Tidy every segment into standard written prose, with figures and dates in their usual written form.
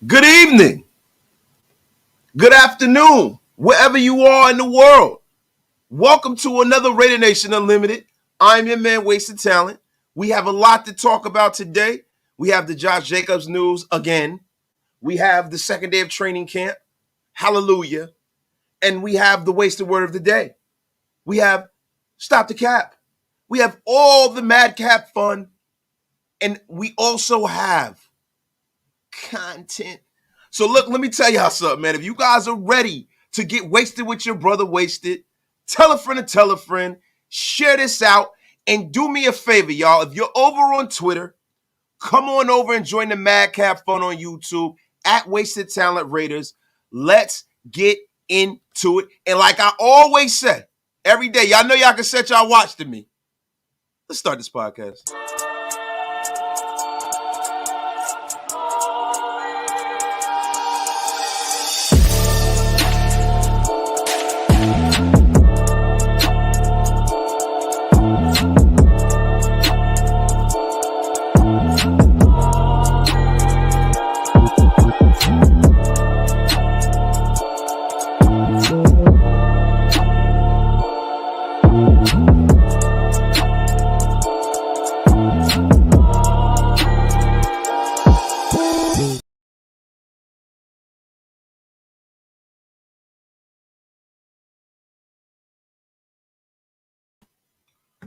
Good evening, good afternoon, wherever you are in the world. Welcome to another Raider Nation Unlimited. I'm your man, Wasted Talent. We have a lot to talk about today. We have the Josh Jacobs news again. We have the second day of training camp. Hallelujah. And we have the wasted word of the day. We have Stop the Cap. We have all the madcap fun. And we also have content. So look, let me tell y'all something, man. If you guys are ready to get wasted with your brother Wasted, tell a friend to tell a friend, share this out, and do me a favor, y'all. If you're over on Twitter, come on over and join the Madcap Fun on YouTube at Wasted Talent Raiders. Let's get into it. And like I always say, every day, y'all know y'all can set y'all watch to me. Let's start this podcast.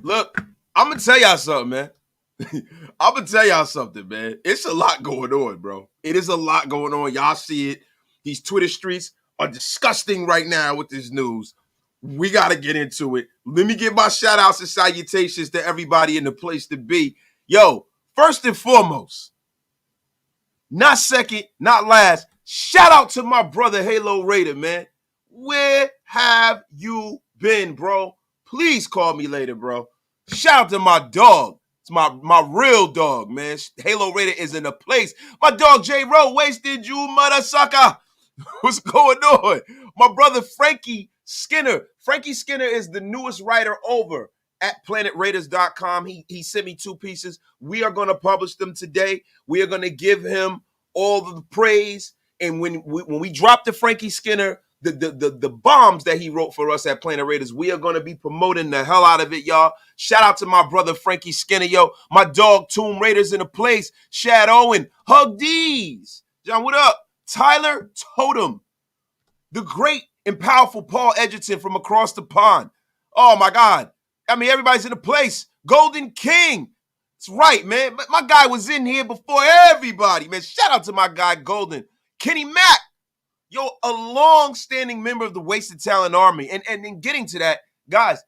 Look, I'm gonna tell y'all something, man. I'm gonna tell y'all something, man. It's a lot going on, bro. It is a lot going on. Y'all see it. These Twitter streets are disgusting right now with this news. We gotta get into it. Let me give my shout outs and salutations to everybody in the place to be. Yo, first and foremost, not second, not last, shout out to my brother Halo Raider, man. Where have you been, bro? Please call me later, bro. Shout out to my dog. It's my real dog, man. Halo Raider is in the place. My dog J Rowe, wasted you, mother sucker. What's going on? My brother Frankie Skinner. Frankie Skinner is the newest writer over at planetraiders.com. He sent me 2 pieces. We are going to publish them today. We are going to give him all of the praise. And when we drop the Frankie Skinner, the bombs that he wrote for us at Planet Raiders, we are going to be promoting the hell out of it, y'all. Shout out to my brother Frankie Skinner, yo. My dog Tomb Raiders in the place. Shad Owen, Hug D's. John, what up? Tyler Totem, the great and powerful Paul Edgerton from across the pond. Oh, my God. I mean, everybody's in the place. Golden King. That's right, man. My guy was in here before everybody, man. Shout out to my guy, Golden. Kenny Mack. Yo, a long-standing member of the Wasted Talent Army. And in getting to that, guys,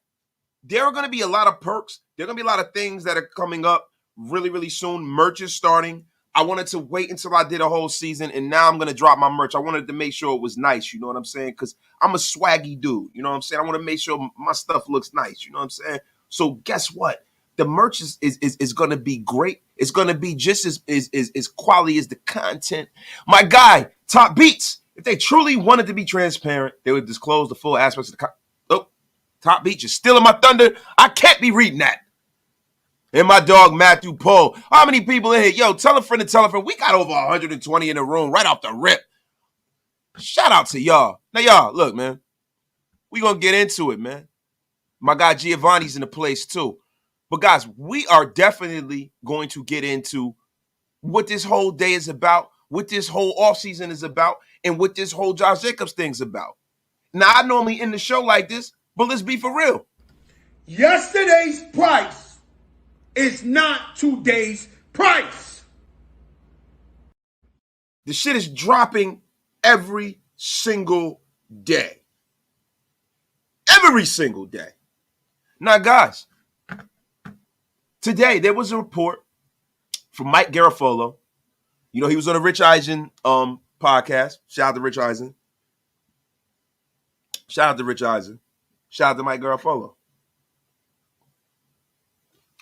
there are going to be a lot of perks. There are going to be a lot of things that are coming up really, really soon. Merch is starting. I wanted to wait until I did a whole season, and now I'm going to drop my merch. I wanted to make sure it was nice, you know what I'm saying? Because I'm a swaggy dude, you know what I'm saying? I want to make sure my stuff looks nice, you know what I'm saying? So guess what? The merch is going to be great. It's going to be just as quality as the content. My guy, Top Beats, if they truly wanted to be transparent, they would disclose the full aspects of the Oh, Top Beats, you're stealing my thunder. I can't be reading that. And my dog, Matthew Poe. How many people in here? Yo, tell a friend to tell a friend. We got over 120 in the room right off the rip. Shout out to y'all. Now, y'all, look, man. We going to get into it, man. My guy Giovanni's in the place, too. But, guys, we are definitely going to get into what this whole day is about, what this whole offseason is about, and what this whole Josh Jacobs thing's about. Now, I normally end the show like this, but let's be for real. Yesterday's price is not today's price. The shit is dropping every single day. Every single day. Now, guys, today there was a report from Mike Garafolo. You know, he was on the Rich Eisen podcast. Shout out to Rich Eisen. Shout out to Rich Eisen. Shout out to Mike Garafolo.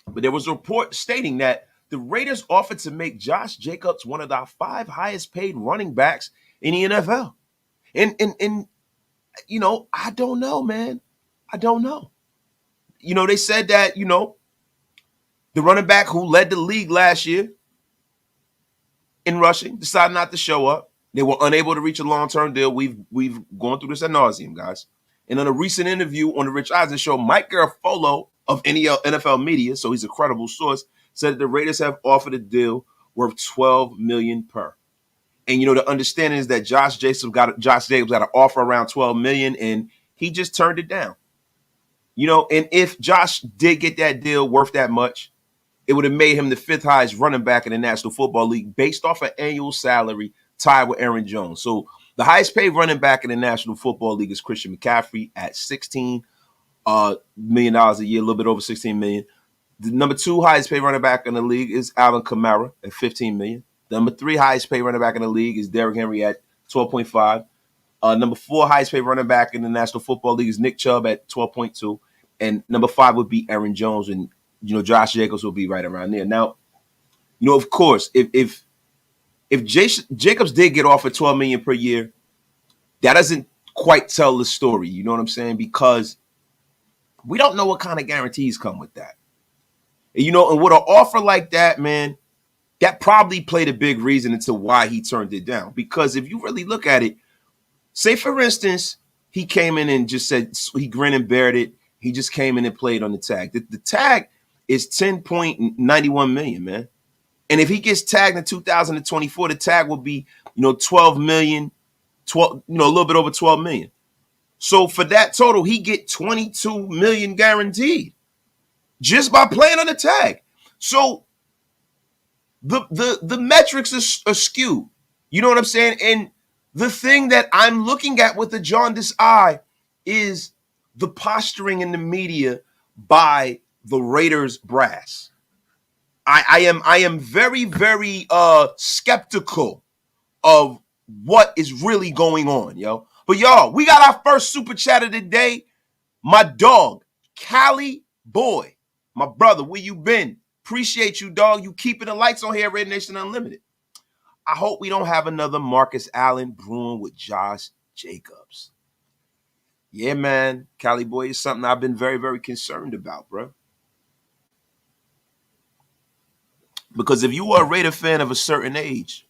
But there was a report stating that the Raiders offered to make Josh Jacobs one of the 5 highest paid running backs in the NFL. And you know, I don't know, man. I don't know. You know, they said that, you know, the running back who led the league last year in rushing decided not to show up. They were unable to reach a long-term deal. We've gone through this ad nauseum, guys. And in a recent interview on the Rich Eisen Show, Mike Garafolo of NFL Media, so he's a credible source, said that the Raiders have offered a deal worth $12 million per. And the understanding is that Josh Jacobs got an offer around $12 million, and he just turned it down. And if Josh did get that deal worth that much, it would have made him the 5th highest running back in the National Football League based off an annual salary tied with Aaron Jones. So the highest paid running back in the National Football League is Christian McCaffrey at $16 million a year, a little bit over $16 million. The number 2 highest paid running back in the league is Alvin Kamara at $15 million. The number 3 highest paid running back in the league is Derrick Henry at $12.5. Number 4 highest paid running back in the National Football League is Nick Chubb at $12.2. And number 5 would be Aaron Jones, and Josh Jacobs will be right around there. Now, of course, if Jacobs did get offered $12 million per year, that doesn't quite tell the story. You know what I'm saying? Because we don't know what kind of guarantees come with that. And with an offer like that, man, that probably played a big reason into why he turned it down. Because if you really look at it, say for instance, he came in and just said, he grinned and bared it. He just came in and played on the tag. The tag is $10.91 million, man. And if he gets tagged in 2024, the tag will be, 12 million, a little bit over 12 million. So for that total, he get 22 million guaranteed just by playing on the tag. So the metrics are skewed. You know what I'm saying? And the thing that I'm looking at with the jaundiced eye is the posturing in the media by the Raiders brass. I am very, very skeptical of what is really going on, yo. But y'all, we got our first super chat of the day. My dog, Cali Boy, my brother, where you been? Appreciate you, dog. You keeping the lights on here at Red Nation Unlimited. I hope we don't have another Marcus Allen brewing with Josh Jacobs. Yeah, man, Cali Boy is something I've been very, very concerned about, bro. Because if you are a Raider fan of a certain age,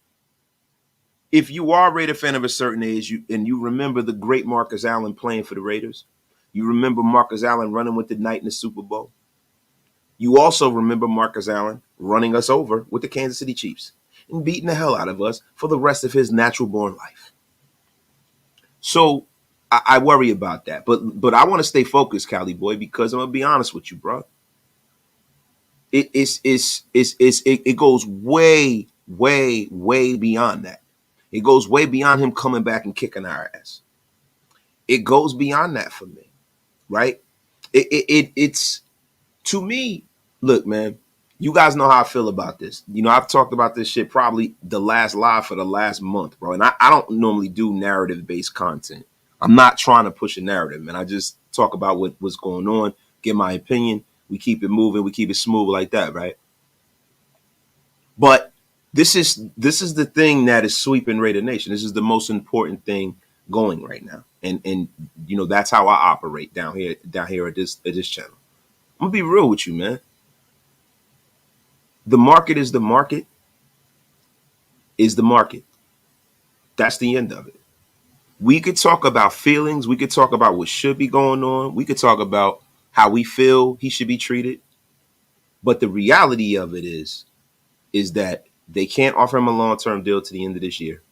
and you remember the great Marcus Allen playing for the Raiders, you remember Marcus Allen running with the Knight in the Super Bowl. You also remember Marcus Allen running us over with the Kansas City Chiefs and beating the hell out of us for the rest of his natural-born life. So I worry about that. But I want to stay focused, Cali Boy, because I'm going to be honest with you, bro. It goes way, way, way beyond that. It goes way beyond him coming back and kicking our ass. It goes beyond that for me, right? It's to me. Look, man, you guys know how I feel about this. I've talked about this shit probably the last live for the last month, bro. And I don't normally do narrative-based content. I'm not trying to push a narrative, man. I just talk about what's going on, give my opinion. We keep it moving. We keep it smooth like that, right? But this is the thing that is sweeping Raider Nation. This is the most important thing going right now, and that's how I operate down here at this channel. I'm gonna be real with you, man. The market is the market. Is the market. That's the end of it. We could talk about feelings. We could talk about what should be going on. We could talk about how we feel he should be treated. But the reality of it is that they can't offer him a long-term deal to the end of this year.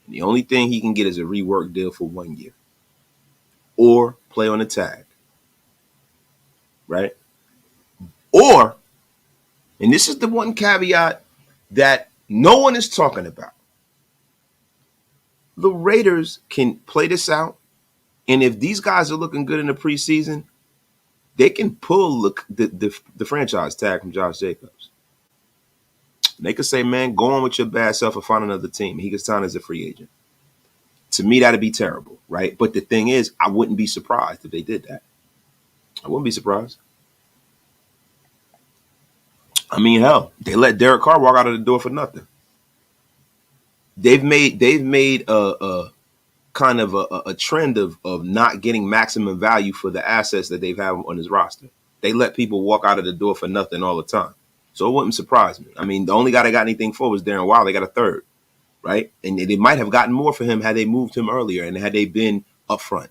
And the only thing he can get is a rework deal for 1 year or play on the tag, right? Or, and this is the one caveat that no one is talking about, the Raiders can play this out, and if these guys are looking good in the preseason, they can pull the franchise tag from Josh Jacobs. They could say, man, go on with your bad self and find another team. He gets signed as a free agent. To me, that'd be terrible, right? But the thing is, I wouldn't be surprised if they did that. I wouldn't be surprised. I mean, hell, they let Derek Carr walk out of the door for nothing. They've made a kind of a trend of not getting maximum value for the assets that they've had on his roster. They let people walk out of the door for nothing all the time. So it wouldn't surprise me. I mean, the only guy they got anything for was Darren Waller. They got a third, right? And they might have gotten more for him had they moved him earlier and had they been upfront.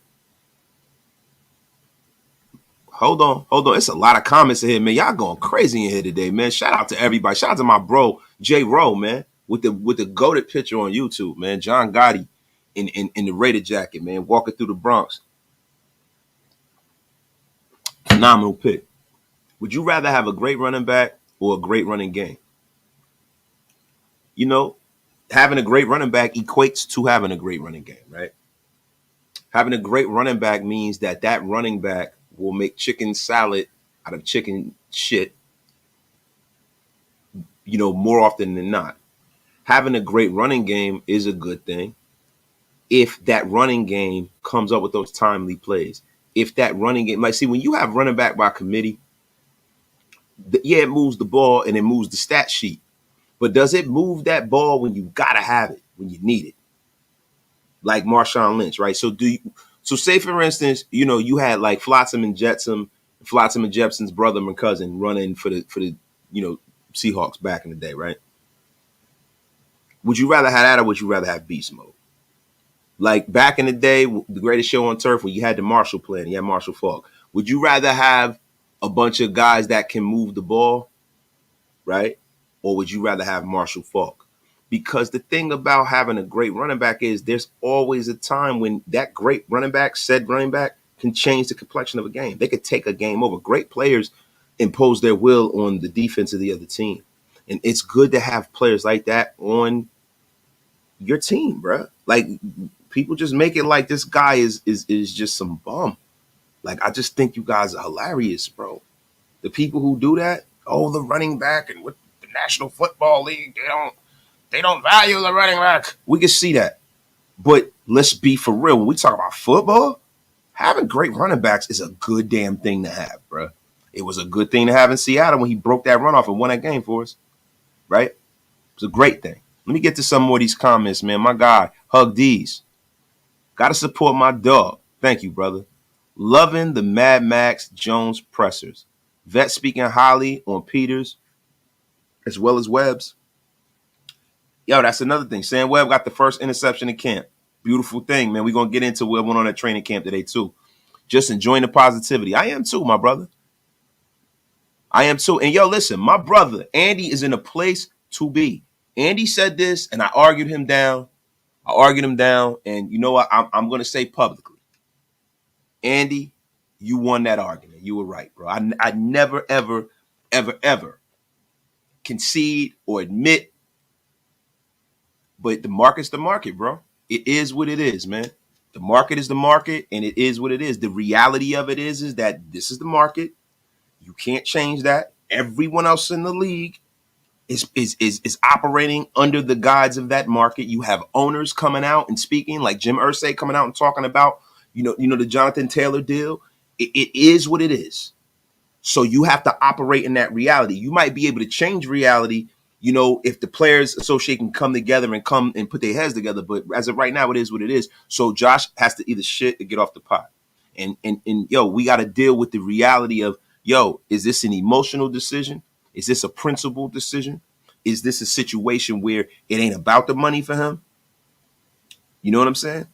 Hold on. It's a lot of comments in here, man. Y'all going crazy in here today, man. Shout out to everybody. Shout out to my bro, J Rowe, man, with the goated picture on YouTube, man. John Gotti in the Raider jacket, man, walking through the Bronx. Phenomenal pick. Would you rather have a great running back or a great running game? You know, having a great running back equates to having a great running game, right? Having a great running back means that running back will make chicken salad out of chicken shit, more often than not. Having a great running game is a good thing if that running game comes up with those timely plays. If that running game, like, see, when you have running back by committee, yeah, it moves the ball and it moves the stat sheet. But does it move that ball when you gotta have it, when you need it? Like Marshawn Lynch, right? So say for instance, you had like Flotsam and Jepson's brother and cousin running for the Seahawks back in the day, right? Would you rather have that or would you rather have beast mode? Like back in the day, the greatest show on turf, when you had the Marshall plan, you had Marshall Faulk. Would you rather have a bunch of guys that can move the ball, right? Or would you rather have Marshall Faulk? Because the thing about having a great running back is there's always a time when that great running back, said running back, can change the complexion of a game. They could take a game over. Great players impose their will on the defense of the other team. And it's good to have players like that on your team, bro. Like, people just make it like this guy is just some bum. Like, I just think you guys are hilarious, bro. The people who do that, the running back and with the National Football League, they don't value the running back. We can see that. But let's be for real. When we talk about football, having great running backs is a good damn thing to have, bro. It was a good thing to have in Seattle when he broke that runoff and won that game for us, right? It was a great thing. Let me get to some more of these comments, man. My guy, Hug D's. Got to support my dog. Thank you, brother. Loving the Mad Max Jones pressers. Vet speaking highly on Peters as well as Webb's. Yo, that's another thing. Sam Webb got the first interception in camp. Beautiful thing, man. We're going to get into what went on at training camp today, too. Just enjoying the positivity. I am, too, my brother. I am, too. And, yo, listen, my brother, Andy, is in a place to be. Andy said this, and I argued him down. And you know what? I'm going to say publicly. Andy, you won that argument. You were right, bro. I never, ever, ever, ever concede or admit. But the market's the market, bro. It is what it is, man. The market is the market, and it is what it is. The reality of it is that this is the market. You can't change that. Everyone else in the league is operating under the guides of that market. You have owners coming out and speaking, like Jim Irsay coming out and talking about, the Jonathan Taylor deal. It is what it is. So you have to operate in that reality. You might be able to change reality, if the Players Association can come together and come and put their heads together. But as of right now, it is what it is. So Josh has to either shit or get off the pot. And yo, we got to deal with the reality of, yo, is this an emotional decision? Is this a principled decision? Is this a situation where it ain't about the money for him? You know what I'm saying?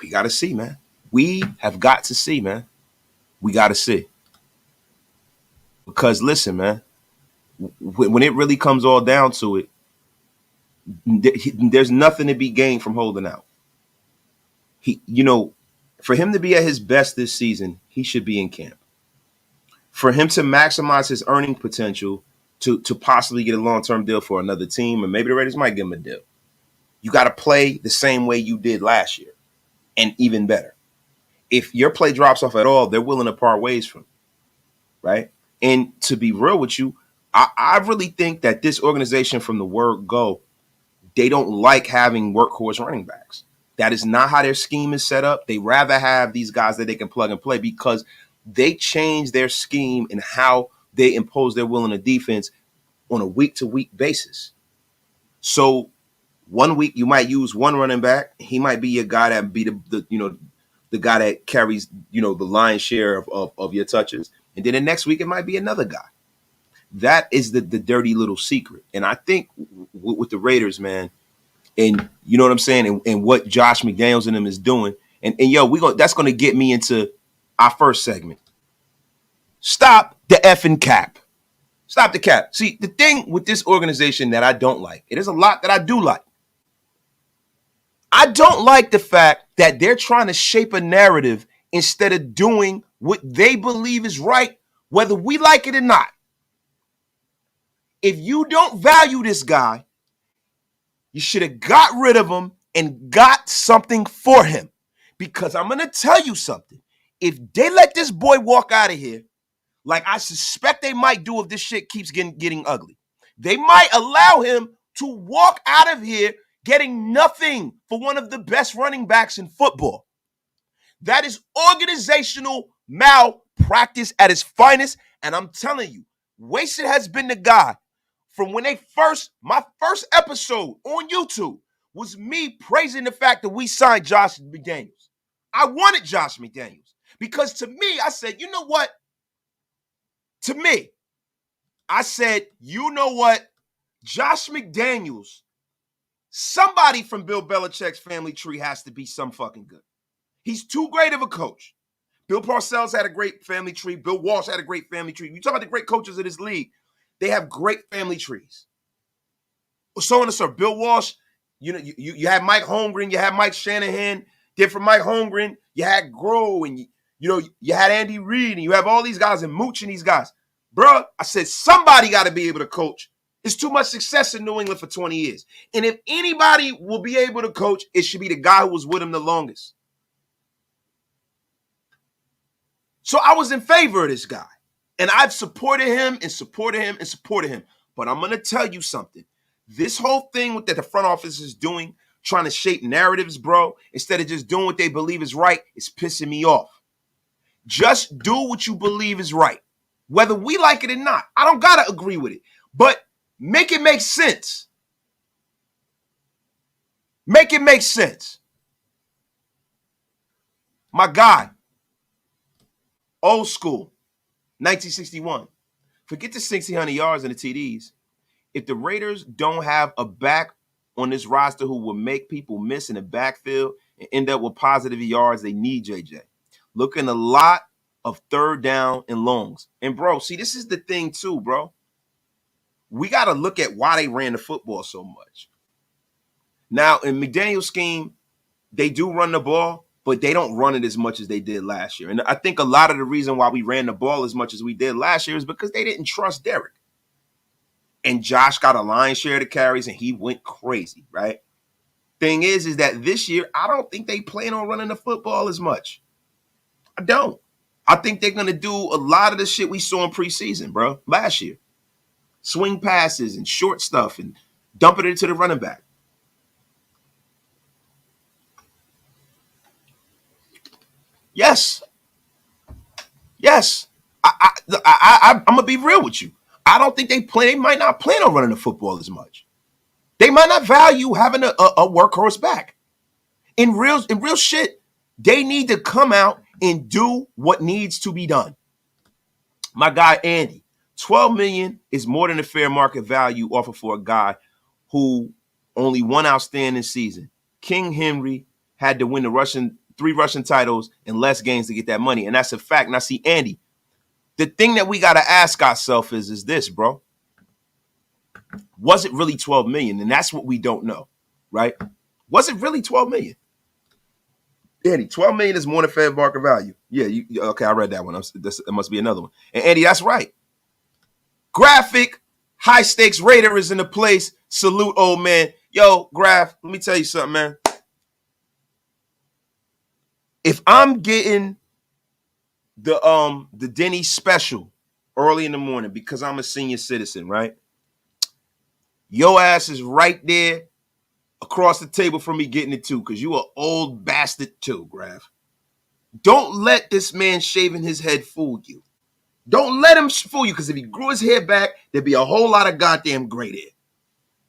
We got to see, man. We have got to see, man. We got to see. Because listen, man, when it really comes all down to it, there's nothing to be gained from holding out. For him to be at his best this season, he should be in camp. For him to maximize his earning potential to possibly get a long-term deal for another team, and maybe the Raiders might give him a deal, you got to play the same way you did last year, and even better. If your play drops off at all, they're willing to part ways from, right? And to be real with you, I really think that this organization, from the word go, they don't like having workhorse running backs. That is not how their scheme is set up. They rather have these guys that they can plug and play because they change their scheme and how they impose their will on the defense on a week-to-week basis. So 1 week you might use one running back. He might be your guy that be the guy that carries, the lion's share of your touches. And then the next week it might be another guy. That is the dirty little secret. And I think with the Raiders, man, and you know what I'm saying, and what Josh McDaniels and them is doing. And yo, that's gonna get me into our first segment. Stop the effing cap. Stop the cap. See, the thing with this organization that I don't like, it is a lot that I do like. I don't like the fact that they're trying to shape a narrative instead of doing what they believe is right, whether we like it or not. If you don't value this guy, you should have got rid of him and got something for him. Because I'm going to tell you something. If they let this boy walk out of here, like I suspect they might do if this shit keeps getting ugly, they might allow him to walk out of here getting nothing for one of the best running backs in football. That is organizational malpractice at its finest. And I'm telling you, Wasted has been the guy from when my first episode on YouTube was me praising the fact that we signed Josh McDaniels. I wanted Josh McDaniels because to me, I said, you know what? To me, I said, you know what? Josh McDaniels, somebody from Bill Belichick's family tree has to be some fucking good. He's too great of a coach. Bill Parcells had a great family tree. Bill Walsh had a great family tree. You talk about the great coaches of this league, they have great family trees. So on and so forth. Bill Walsh, you had Mike Holmgren, you had Mike Shanahan. Then from Mike Holmgren, you had Groh, and you had Andy Reid, and you have all these guys and Mooch and these guys. Bruh, I said somebody got to be able to coach. It's too much success in New England for 20 years. And if anybody will be able to coach, it should be the guy who was with him the longest. So I was in favor of this guy. And I've supported him and supported him and supported him. But I'm going to tell you something. This whole thing that the front office is doing, trying to shape narratives, bro, instead of just doing what they believe is right, is pissing me off. Just do what you believe is right. Whether we like it or not. I don't got to agree with it. But make it make sense. Make it make sense. My guy, old school, 1961. Forget the 1,600 yards and the TDs. If the Raiders don't have a back on this roster who will make people miss in the backfield and end up with positive yards, they need JJ. Looking a lot of third down and longs. And, bro, see, this is the thing, too, bro. We got to look at why they ran the football so much. Now, in McDaniel's scheme, they do run the ball, but they don't run it as much as they did last year. And I think a lot of the reason why we ran the ball as much as we did last year is because they didn't trust Derek. And Josh got a lion's share of the carries, and he went crazy, right? Thing is that this year, I don't think they plan on running the football as much. I don't. I think they're going to do a lot of the shit we saw in preseason, bro, last year. Swing passes and short stuff and dumping it into the running back. Yes. I'm going to be real with you. I don't think they might not plan on running the football as much. They might not value having a workhorse back. In real shit, they need to come out and do what needs to be done. My guy, Andy, $12 million is more than a fair market value offer for a guy who only one outstanding season. King Henry had to win the 3 Russian titles and less games to get that money. And that's a fact. Now, see, Andy, the thing that we got to ask ourselves is this, bro. Was it really $12 million? And that's what we don't know, right? Was it really $12 million? Andy, $12 million is more than fair market value. Yeah, okay, I read that one. It must be another one. And Andy, that's right. Graphic, high-stakes Raider is in the place. Salute, old man. Yo, Graph, let me tell you something, man. If I'm getting the Denny special early in the morning because I'm a senior citizen, right? Your ass is right there across the table from me getting it too, because you an old bastard too, Graf. Don't let this man shaving his head fool you. Don't let him fool you, because if he grew his hair back, there'd be a whole lot of goddamn gray there.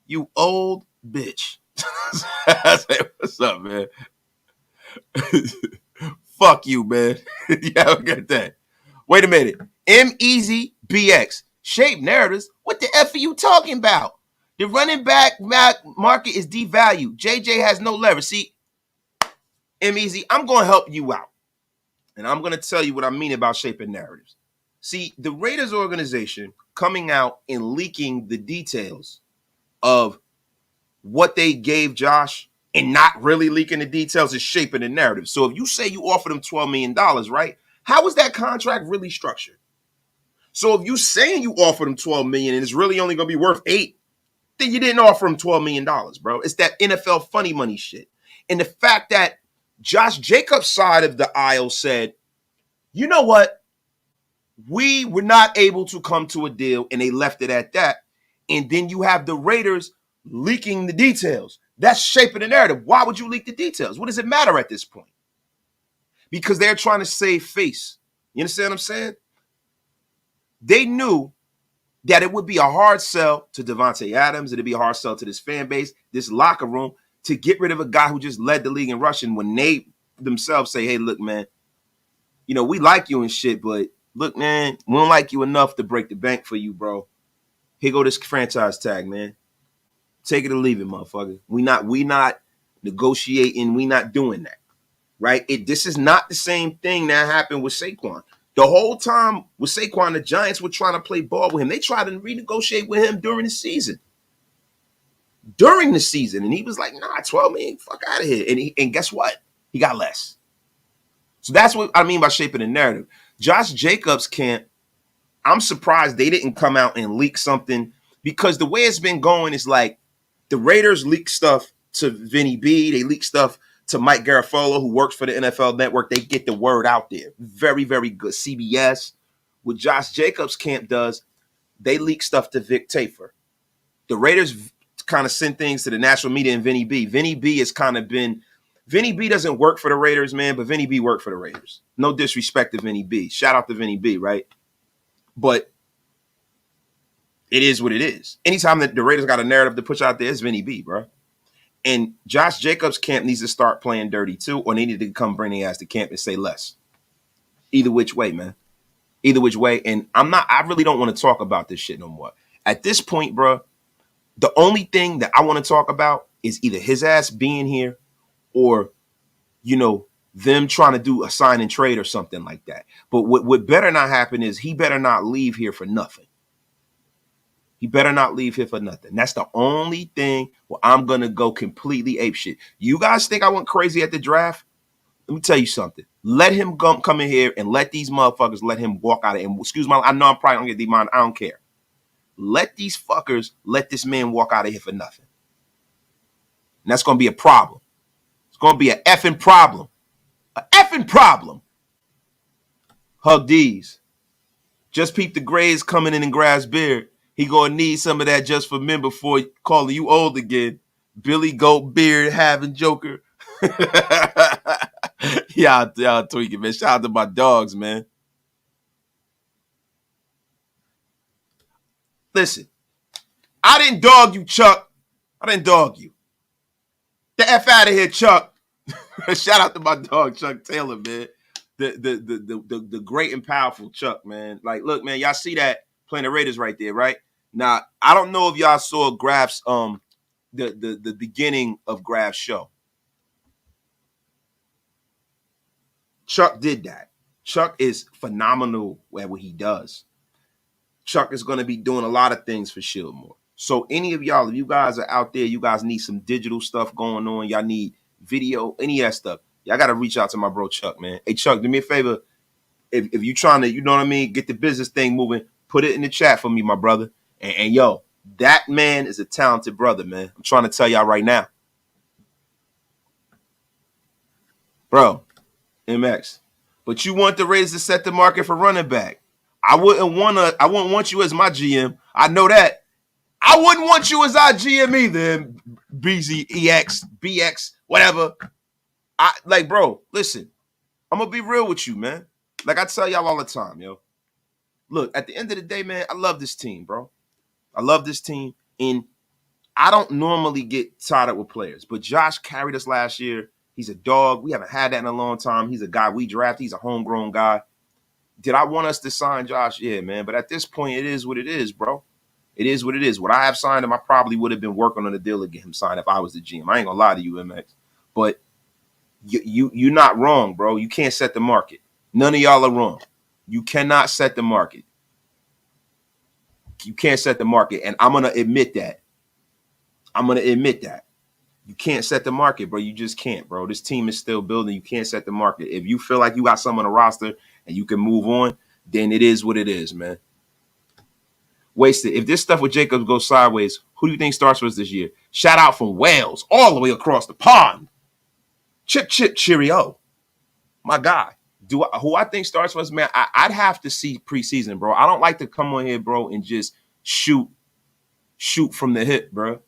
You old bitch. I say, what's up, man? Fuck you, man. You have a good day. Wait a minute. M-Easy BX. Shape narratives? What the F are you talking about? The running back market is devalued. JJ has no leverage. See, M-Easy, I'm going to help you out. And I'm going to tell you what I mean about shaping narratives. See, the Raiders organization coming out and leaking the details of what they gave Josh and not really leaking the details is shaping the narrative. So if you say you offered him $12 million, right? How is that contract really structured? So if you saying you offered him $12 million and it's really only going to be worth $8 million, then you didn't offer him $12 million, bro. It's that NFL funny money shit. And the fact that Josh Jacobs' side of the aisle said, you know what? We were not able to come to a deal, and they left it at that. And then you have the Raiders leaking the details. That's shaping the narrative. Why would you leak the details? What does it matter at this point? Because they're trying to save face. You understand what I'm saying? They knew that it would be a hard sell to Devontae Adams. It'd be a hard sell to this fan base, this locker room, to get rid of a guy who just led the league in rushing when they themselves say, hey, look, man, you know, we like you and shit, but look, man, we don't like you enough to break the bank for you, bro. Here go this franchise tag, man. Take it or leave it, motherfucker. We not negotiating. We not doing that, right? This is not the same thing that happened with Saquon. The whole time with Saquon, the Giants were trying to play ball with him. They tried to renegotiate with him during the season. And he was like, nah, 12 million, fuck out of here. And guess what? He got less. So that's what I mean by shaping the narrative. Josh Jacobs camp, I'm surprised they didn't come out and leak something, because the way it's been going is like the Raiders leak stuff to Vinny B. They leak stuff to Mike Garafolo, who works for the NFL Network. They get the word out there. Very, very good. CBS. What Josh Jacobs' camp does, they leak stuff to Vic Tafur. The Raiders kind of send things to the national media and Vinny B. Vinny B doesn't work for the Raiders, man, but Vinny B worked for the Raiders. No disrespect to Vinny B. Shout out to Vinny B, right? But it is what it is. Anytime that the Raiders got a narrative to push out there, it's Vinny B, bro. And Josh Jacobs' camp needs to start playing dirty too, or they need to come bring their ass to camp and say less. Either which way, man. Either which way. And I really don't want to talk about this shit no more. At this point, bro, the only thing that I want to talk about is either his ass being here or, you know, them trying to do a sign and trade or something like that. But what better not happen is he better not leave here for nothing. He better not leave here for nothing. That's the only thing where I'm going to go completely apeshit. You guys think I went crazy at the draft? Let me tell you something. Let him come in here and let these motherfuckers let him walk out of it. And excuse my, I know I'm probably going to get demanded. I don't care. Let these fuckers let this man walk out of here for nothing. And that's going to be a problem. It's going to be an effing problem. An effing problem. Hug D's. Just peep the Grays coming in and grabs beard. He gonna need some of that just for men before calling you old again. Billy Goat beard having Joker. y'all tweaking, man. Shout out to my dogs, man. Listen, I didn't dog you, Chuck. I didn't dog you. The F out of here, Chuck. Shout out to my dog, Chuck Taylor, man. The great and powerful Chuck, man. Like, look, man, y'all see that playing the Raiders right there, right? Now, I don't know if y'all saw Graf's the beginning of Graf's show. Chuck did that. Chuck is phenomenal at what he does. Chuck is going to be doing a lot of things for Shieldmore. So any of y'all, if you guys are out there, you guys need some digital stuff going on, y'all need video, any of that stuff, y'all got to reach out to my bro Chuck, man. Hey, Chuck, do me a favor. If you're trying to, you know what I mean, get the business thing moving, put it in the chat for me, my brother. And yo, that man is a talented brother, man. I'm trying to tell y'all right now. Bro, MX. But you want the Raiders to set the market for running back. I wouldn't want you as my GM. I know that. I wouldn't want you as our GM either, BZEX, BX, whatever. Bro, listen. I'm going to be real with you, man. Like I tell y'all all the time, yo. Look, at the end of the day, man, I love this team, bro. I love this team. And I don't normally get tied up with players. But Josh carried us last year. He's a dog. We haven't had that in a long time. He's a guy we drafted. He's a homegrown guy. Did I want us to sign Josh? Yeah, man. But at this point, it is what it is, bro. It is what it is. Would I have signed him? I probably would have been working on a deal to get him signed if I was the GM. I ain't gonna lie to you, MX. But you're not wrong, bro. You can't set the market. None of y'all are wrong. You cannot set the market. You can't set the market, and I'm gonna admit that. You can't set the market, bro. You just can't, bro. This team is still building. You can't set the market. If you feel like you got some on the roster and you can move on, then it is what it is, man. Wasted. If this stuff with Jacobs goes sideways, who do you think starts for us this year? Shout out from Wales, all the way across the pond. Chip, chip, cheerio. My guy. Who I think starts for us, man? I'd have to see preseason, bro. I don't like to come on here, bro, and just shoot from the hip, bro.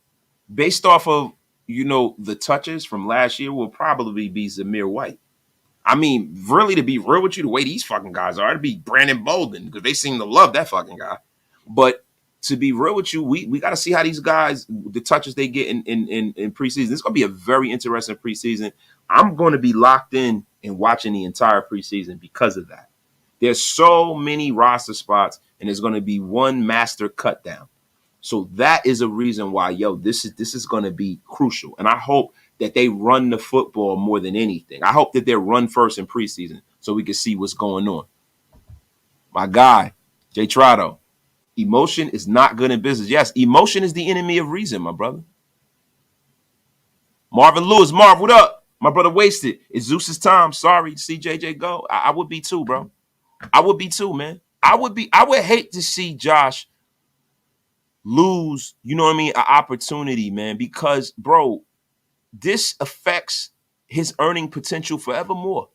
Based off of, the touches from last year will probably be Zamir White. I mean, really, to be real with you, the way these fucking guys are, it'd be Brandon Bolden because they seem to love that fucking guy. But to be real with you, we got to see how these guys, the touches they get in preseason. It's going to be a very interesting preseason. I'm going to be locked in and watching the entire preseason because of that. There's so many roster spots, and there's going to be one master cut down. So that is a reason why, this is going to be crucial. And I hope that they run the football more than anything. I hope that they're run first in preseason so we can see what's going on. My guy, Jay Trotto, emotion is not good in business. Yes, emotion is the enemy of reason, my brother. Marvin Lewis, Marv, what up? My brother Wasted. It's Zeus's time. Sorry to see JJ go. I would be too, bro. I would be too, man. I would hate to see Josh lose, an opportunity, man, because, bro, this affects his earning potential forevermore.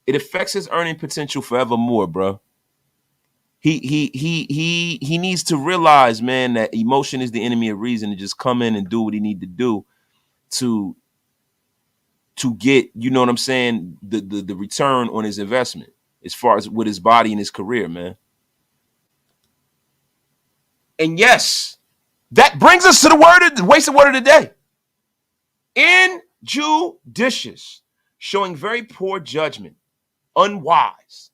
It affects his earning potential forevermore, bro. He needs to realize, man, that emotion is the enemy of reason, and just come in and do what he need to do to get, the return on his investment as far as with his body and his career, man. And yes, that brings us to the wasted word of the day. Injudicious, showing very poor judgment, unwise,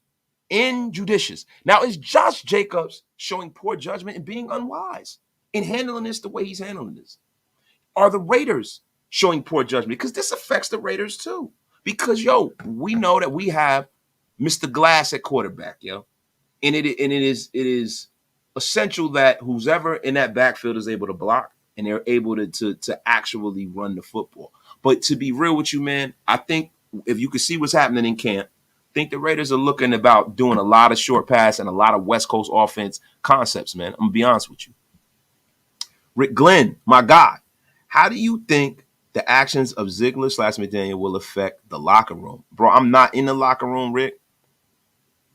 injudicious. Now, is Josh Jacobs showing poor judgment and being unwise in handling this the way he's handling this? Are the Raiders showing poor judgment? Because this affects the Raiders too. Because, we know that we have Mr. Glass at quarterback, and it is essential that who's ever in that backfield is able to block and they're able to actually run the football. But to be real with you, man, I think if you can see what's happening in camp, I think the Raiders are looking about doing a lot of short pass and a lot of West Coast offense concepts, man. I'm going to be honest with you. Rick Glenn, my guy, how do you think the actions of Ziegler/McDaniel will affect the locker room? Bro, I'm not in the locker room, Rick.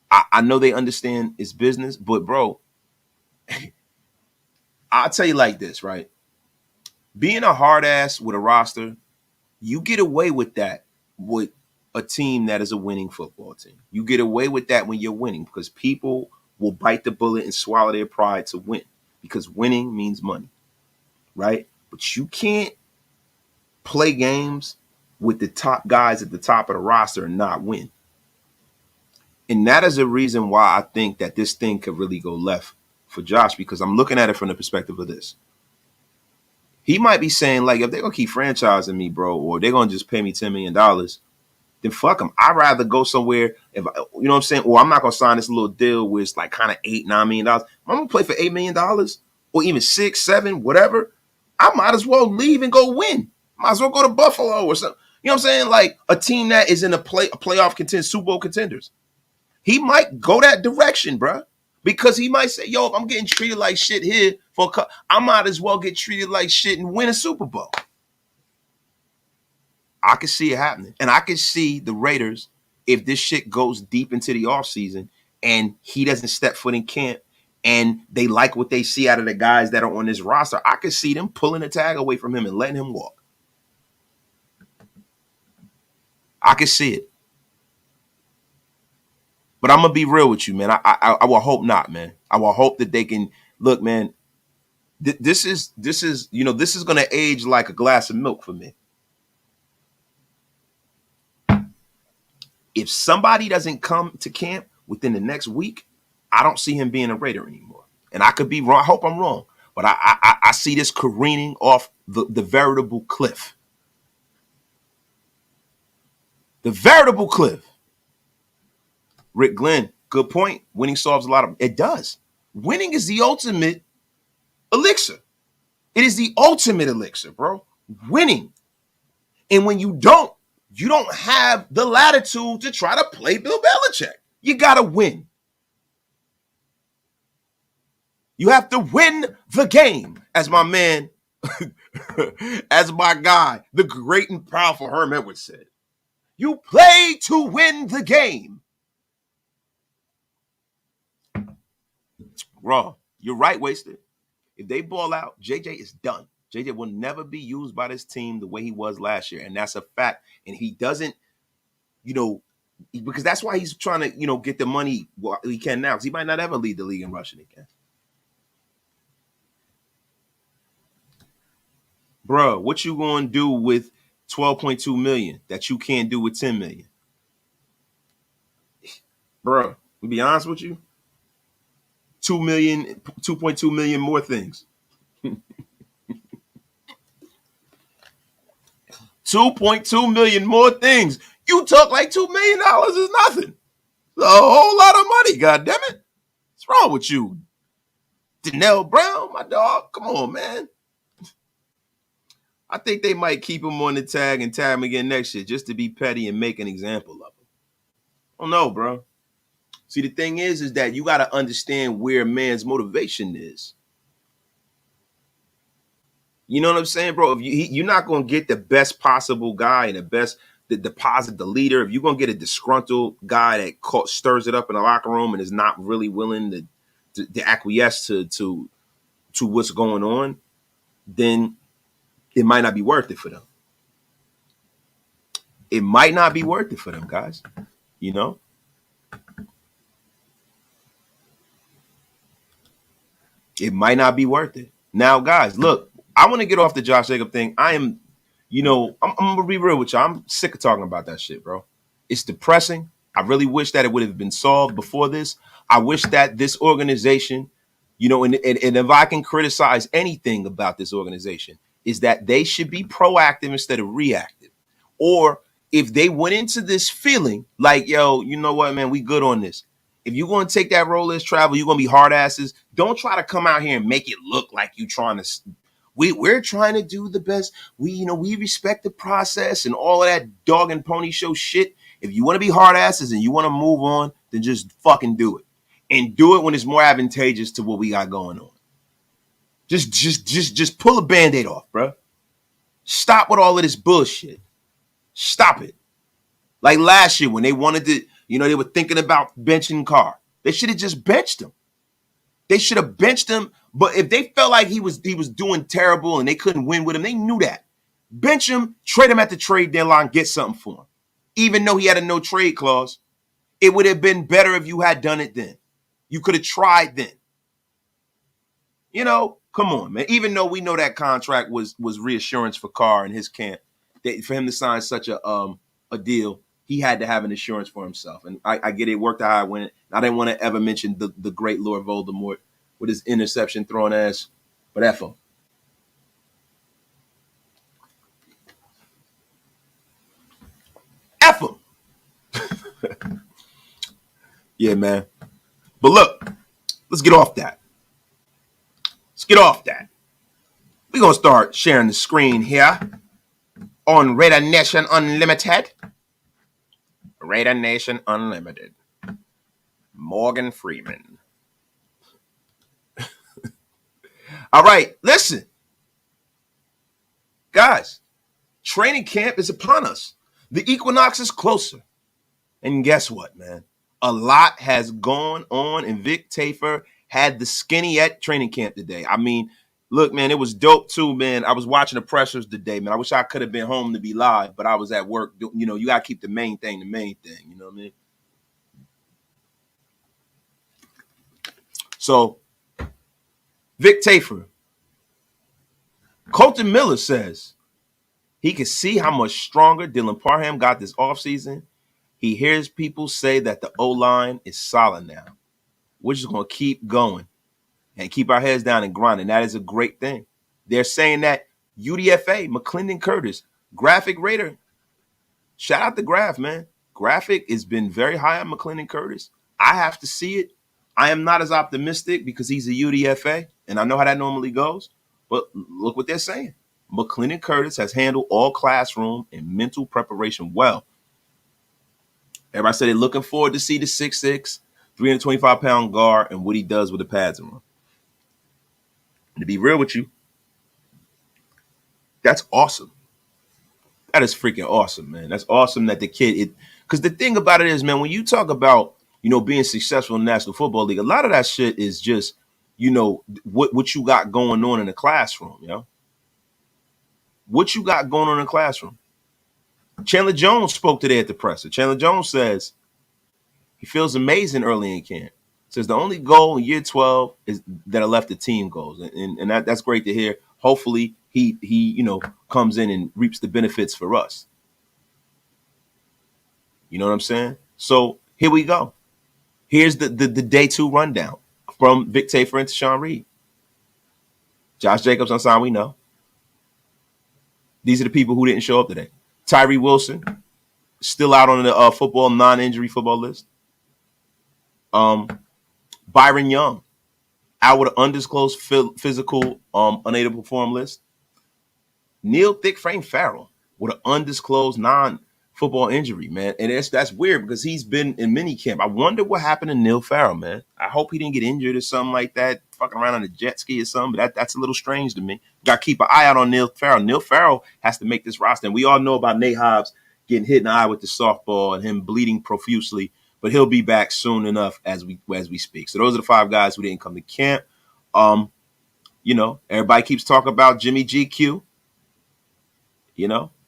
I know they understand it's business, but, bro, I'll tell you like this, right? Being a hard ass with a roster, you get away with that with a team that is a winning football team. You get away with that when you're winning because people will bite the bullet and swallow their pride to win because winning means money, right? But you can't play games with the top guys at the top of the roster and not win. And that is a reason why I think that this thing could really go left for Josh, because I'm looking at it from the perspective of this. He might be saying, like, if they're going to keep franchising me, bro, or they're going to just pay me $10 million, then fuck them. I'd rather go somewhere, you know what I'm saying? Or I'm not going to sign this little deal where it's like kind of $8, $9 million. I'm going to play for $8 million or even 6, 7, whatever. I might as well leave and go win. Might as well go to Buffalo or something. You know what I'm saying? Like a team that is in a playoff contender, Super Bowl contenders. He might go that direction, bro. Because he might say, if I'm getting treated like shit here I might as well get treated like shit and win a Super Bowl. I can see it happening. And I can see the Raiders, if this shit goes deep into the offseason and he doesn't step foot in camp and they like what they see out of the guys that are on this roster, I could see them pulling the tag away from him and letting him walk. I can see it. But I'm going to be real with you, man. I will hope not, man. I will hope that they can look, man. This is going to age like a glass of milk for me. If somebody doesn't come to camp within the next week, I don't see him being a Raider anymore. And I could be wrong. I hope I'm wrong. But I see this careening off the veritable cliff. The veritable cliff. Rick Glenn, good point. Winning solves a lot of it. Does. Winning is the ultimate elixir. It is the ultimate elixir, bro. Winning. And when you don't have the latitude to try to play Bill Belichick. You got to win. You have to win the game, as my man, as my guy, the great and powerful Herm Edwards said. You play to win the game. Raw. You're right, Wasted. If they ball out, JJ is done. JJ will never be used by this team the way he was last year. And that's a fact. And he doesn't, because that's why he's trying to, get the money he can now. Because he might not ever lead the league in rushing again. Bro, what you going to do with $12.2 million that you can't do with $10 million? Bro, to be honest with you, $2.2 million more things. $2.2 million more things. You talk like $2 million is nothing. It's a whole lot of money, goddammit. What's wrong with you? Denell Brown, my dog. Come on, man. I think they might keep him on the tag and tag him again next year just to be petty and make an example of him. I don't know, bro. See, the thing is that you got to understand where a man's motivation is. You know what I'm saying, bro? If you're not going to get the best possible guy and the leader. If you're going to get a disgruntled guy that stirs it up in the locker room and is not really willing to acquiesce to what's going on, then it might not be worth it for them. It might not be worth it for them, guys. It might not be worth it. Now, guys, look, I want to get off the Josh Jacobs thing. I'm going to be real with you. I'm sick of talking about that shit, bro. It's depressing. I really wish that it would have been solved before this. I wish that this organization, and if I can criticize anything about this organization, is that they should be proactive instead of reactive. Or if they went into this feeling like, yo, you know what, man, we good on this. If you're going to take that role as travel, you're going to be hard asses. Don't try to come out here and make it look like you trying to. We're trying to do the best. We respect the process and all of that dog and pony show shit. If you want to be hard asses and you want to move on, then just fucking do it. And do it when it's more advantageous to what we got going on. Just pull a Band-Aid off, bro. Stop with all of this bullshit. Stop it. Like last year when they wanted to, they were thinking about benching Carr. They should have just benched him. They should have benched him. But if they felt like he was doing terrible and they couldn't win with him, they knew that. Bench him, trade him at the trade deadline, get something for him. Even though he had a no trade clause, it would have been better if you had done it then. You could have tried then. Come on, man. Even though we know that contract was reassurance for Carr and his camp, for him to sign such a deal, he had to have an assurance for himself. And I get it worked out how it went. I didn't want to ever mention the great Lord Voldemort with his interception throwing ass, but F him. F him. Yeah, man. But look, let's get off that. We're going to start sharing the screen here on Raider Nation Unlimited. Raider Nation Unlimited. Morgan Freeman. All right, listen. Guys, training camp is upon us. The equinox is closer. And guess what, man? A lot has gone on, and Vic Tafur had the skinny at training camp today. I mean, look, man, it was dope too, man. I was watching the pressers today, man. I wish I could have been home to be live, but I was at work. You got to keep the main thing. You know what I mean? So, Vic Tafur. Colton Miller says he can see how much stronger Dylan Parham got this offseason. He hears people say that the O-line is solid now. We're just going to keep going and keep our heads down and grind. And that is a great thing. They're saying that UDFA, McClendon Curtis, Graphic Raider. Shout out to Graph, man. Graphic has been very high on McClendon Curtis. I have to see it. I am not as optimistic because he's a UDFA, and I know how that normally goes. But look what they're saying. McClendon Curtis has handled all classroom and mental preparation well. Everybody said they're looking forward to see the 6'6", 325-pound guard and what he does with the pads and run. And to be real with you, that's awesome. That is freaking awesome, man. That's awesome that the kid, because the thing about it is, man, when you talk about, being successful in the National Football League, a lot of that shit is just, what you got going on in the classroom, what you got going on in the classroom. Chandler Jones spoke today at the presser. Chandler Jones says he feels amazing early in camp. Says the only goal in year 12 is that I left the team goals. And that's great to hear. Hopefully he comes in and reaps the benefits for us. You know what I'm saying? So here we go. Here's the day 2 rundown from Vic Tafur and Tashawn Reed. Josh Jacobs unsigned, we know. These are the people who didn't show up today. Tyree Wilson, still out on the football non-injury football list. Byron Young, out with an undisclosed physical unable to perform list. Neil Thick Frame Farrell with an undisclosed non-football injury, man. And that's weird because he's been in minicamp. I wonder what happened to Neil Farrell, man. I hope he didn't get injured or something like that, fucking around on a jet ski or something. But that's a little strange to me. Got to keep an eye out on Neil Farrell. Neil Farrell has to make this roster. And we all know about Nate Hobbs getting hit in the eye with the softball and him bleeding profusely. But he'll be back soon enough as we speak. So those are the 5 guys who didn't come to camp. Everybody keeps talking about Jimmy GQ.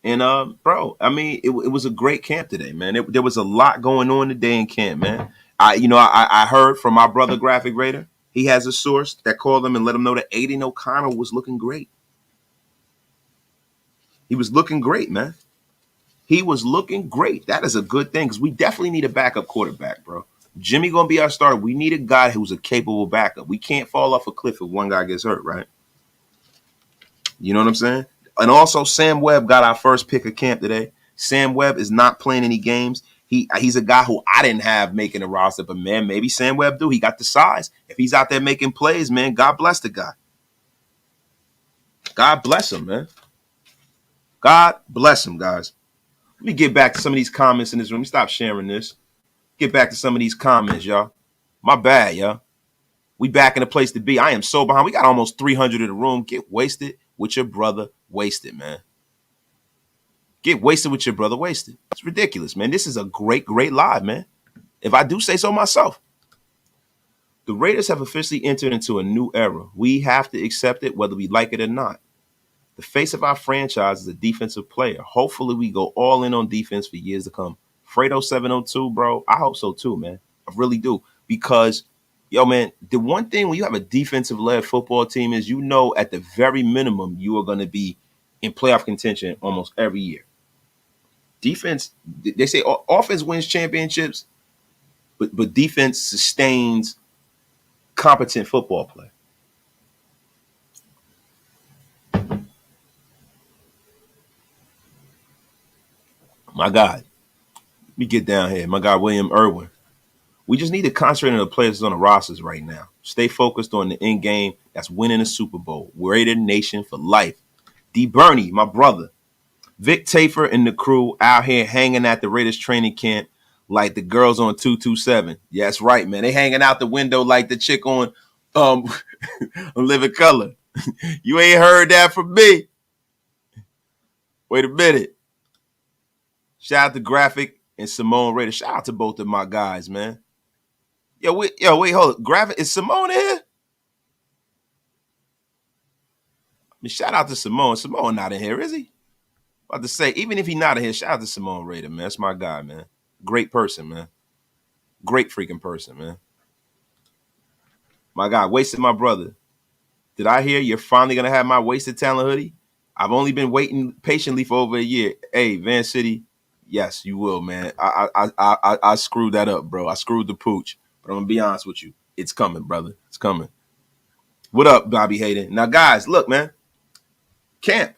And bro, I mean, it was a great camp today, man. There was a lot going on today in camp, man. I heard from my brother Graphic Raider. He has a source that called him and let him know that Aiden O'Connell was looking great. He was looking great, man. He was looking great. That is a good thing because we definitely need a backup quarterback, bro. Jimmy going to be our starter. We need a guy who's a capable backup. We can't fall off a cliff if one guy gets hurt, right? You know what I'm saying? And also, Sam Webb got our first pick of camp today. Sam Webb is not playing any games. He's a guy who I didn't have making a roster, but, man, maybe Sam Webb do. He got the size. If he's out there making plays, man, God bless the guy. God bless him, man. God bless him, guys. Let me get back to some of these comments in this room. Stop sharing this. Get back to some of these comments, y'all. My bad, y'all. We back in the place to be. I am so behind. We got almost 300 in the room. Get wasted with your brother wasted, man. Get wasted with your brother wasted. It's ridiculous, man. This is a great, great live, man. If I do say so myself. The Raiders have officially entered into a new era. We have to accept it whether we like it or not. The face of our franchise is a defensive player. Hopefully we go all in on defense for years to come. Fredo 702, bro. I hope so too, man. I really do. Because, man, the one thing when you have a defensive-led football team is at the very minimum you are going to be in playoff contention almost every year. Defense, they say offense wins championships, but defense sustains competent football play. My God. Let me get down here. My guy, William Irwin. We just need to concentrate on the players on the rosters right now. Stay focused on the end game. That's winning a Super Bowl. Raider Nation for life. D. Bernie, my brother. Vic Tafur and the crew out here hanging at the Raiders training camp like the girls on 227. Yeah, that's right, man. They hanging out the window like the chick on Living Color. You ain't heard that from me. Wait a minute. Shout out to Graphic and Simone Raider. Shout out to both of my guys, man. Wait, hold on. Graphic, is Simone here? I mean, shout out to Simone. Simone not in here, is he? About to say, even if he's not in here, shout out to Simone Raider, man. That's my guy, man. Great person, man. Great freaking person, man. My guy, Wasted my brother. Did I hear you're finally going to have my Wasted Talent hoodie? I've only been waiting patiently for over a year. Hey, Van City, yes, you will, man. I screwed that up, bro. I screwed the pooch. But I'm going to be honest with you. It's coming, brother. It's coming. What up, Bobby Hayden? Now, guys, look, man. Camp.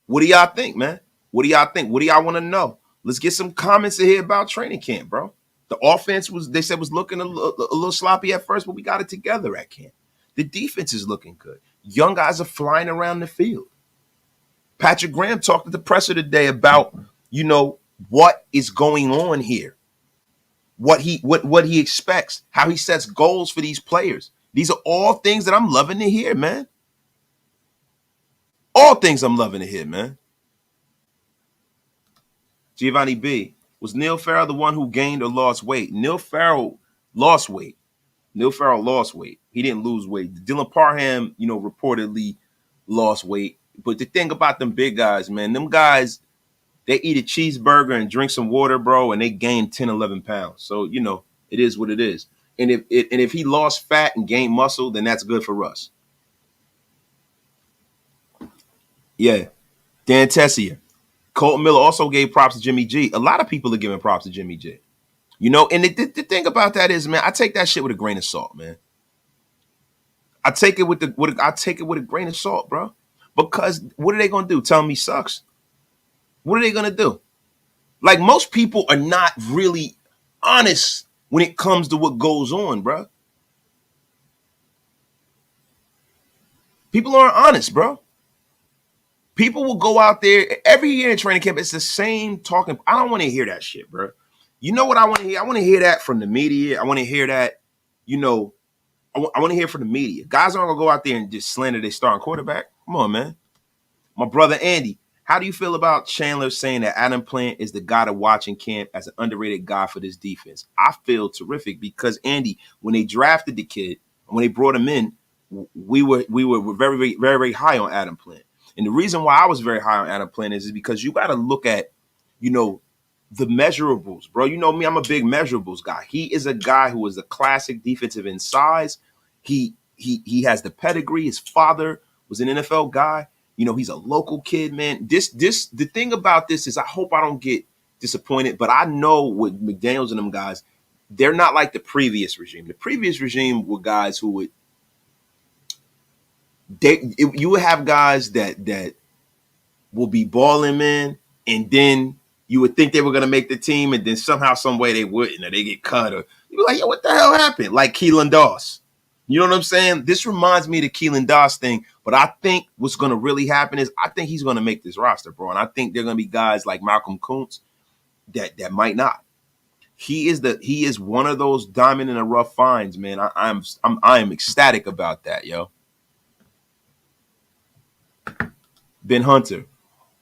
What do y'all think, man? What do y'all think? What do y'all want to know? Let's get some comments in here about training camp, bro. The offense they said was looking a little sloppy at first, but we got it together at camp. The defense is looking good. Young guys are flying around the field. Patrick Graham talked to the presser today about, what is going on here, what he expects, how he sets goals for these players. These are all things that I'm loving to hear, man. All things I'm loving to hear, man. Giovanni B. Was Neil Farrell the one who gained or lost weight? Neil Farrell lost weight. He didn't lose weight. Dylan Parham, reportedly lost weight. But the thing about them big guys, man, them guys, they eat a cheeseburger and drink some water, bro, and they gain 10, 11 pounds. So, it is what it is. And if he lost fat and gained muscle, then that's good for us. Yeah. Dan Tessier. Colton Miller also gave props to Jimmy G. A lot of people are giving props to Jimmy G. And the thing about that is, man, I take that shit with a grain of salt, man. I take it with a grain of salt, bro. Because what are they gonna do? Tell me he sucks? What are they gonna do? Like, most people are not really honest when it comes to what goes on, bro. People aren't honest, bro. People will go out there every year in training camp. It's the same talking. I don't want to hear that shit, bro. You know what I want to hear? I want to hear that from the media. I want to hear that, I want to hear from the media. Guys aren't going to go out there and just slander their starting quarterback. Come on, man. My brother Andy, how do you feel about Chandler saying that Adam Plant is the guy to watch in camp as an underrated guy for this defense? I feel terrific because, Andy, when they drafted the kid, when they brought him in, we were very, very, very, very high on Adam Plant. And the reason why I was very high on Adam Plant is because you got to look at, the measurables, bro. You know me, I'm a big measurables guy. He is a guy who is a classic defensive end size. He has the pedigree. His father was an NFL guy. He's a local kid, man. The thing about this is I hope I don't get disappointed, but I know with McDaniels and them guys, they're not like the previous regime. The previous regime were guys who would you would have guys that will be balling, man, and then you would think they were going to make the team, and then somehow, some way they wouldn't, or they get cut, or you'd be like, yo, what the hell happened? Like Keelan Doss. You know what I'm saying? This reminds me of the Keelan Doss thing, but I think what's going to really happen is I think he's going to make this roster, bro, and I think there are going to be guys like Malcolm Kuntz that might not. He is one of those diamond in the rough finds, man. I am ecstatic about that, yo. Ben Hunter,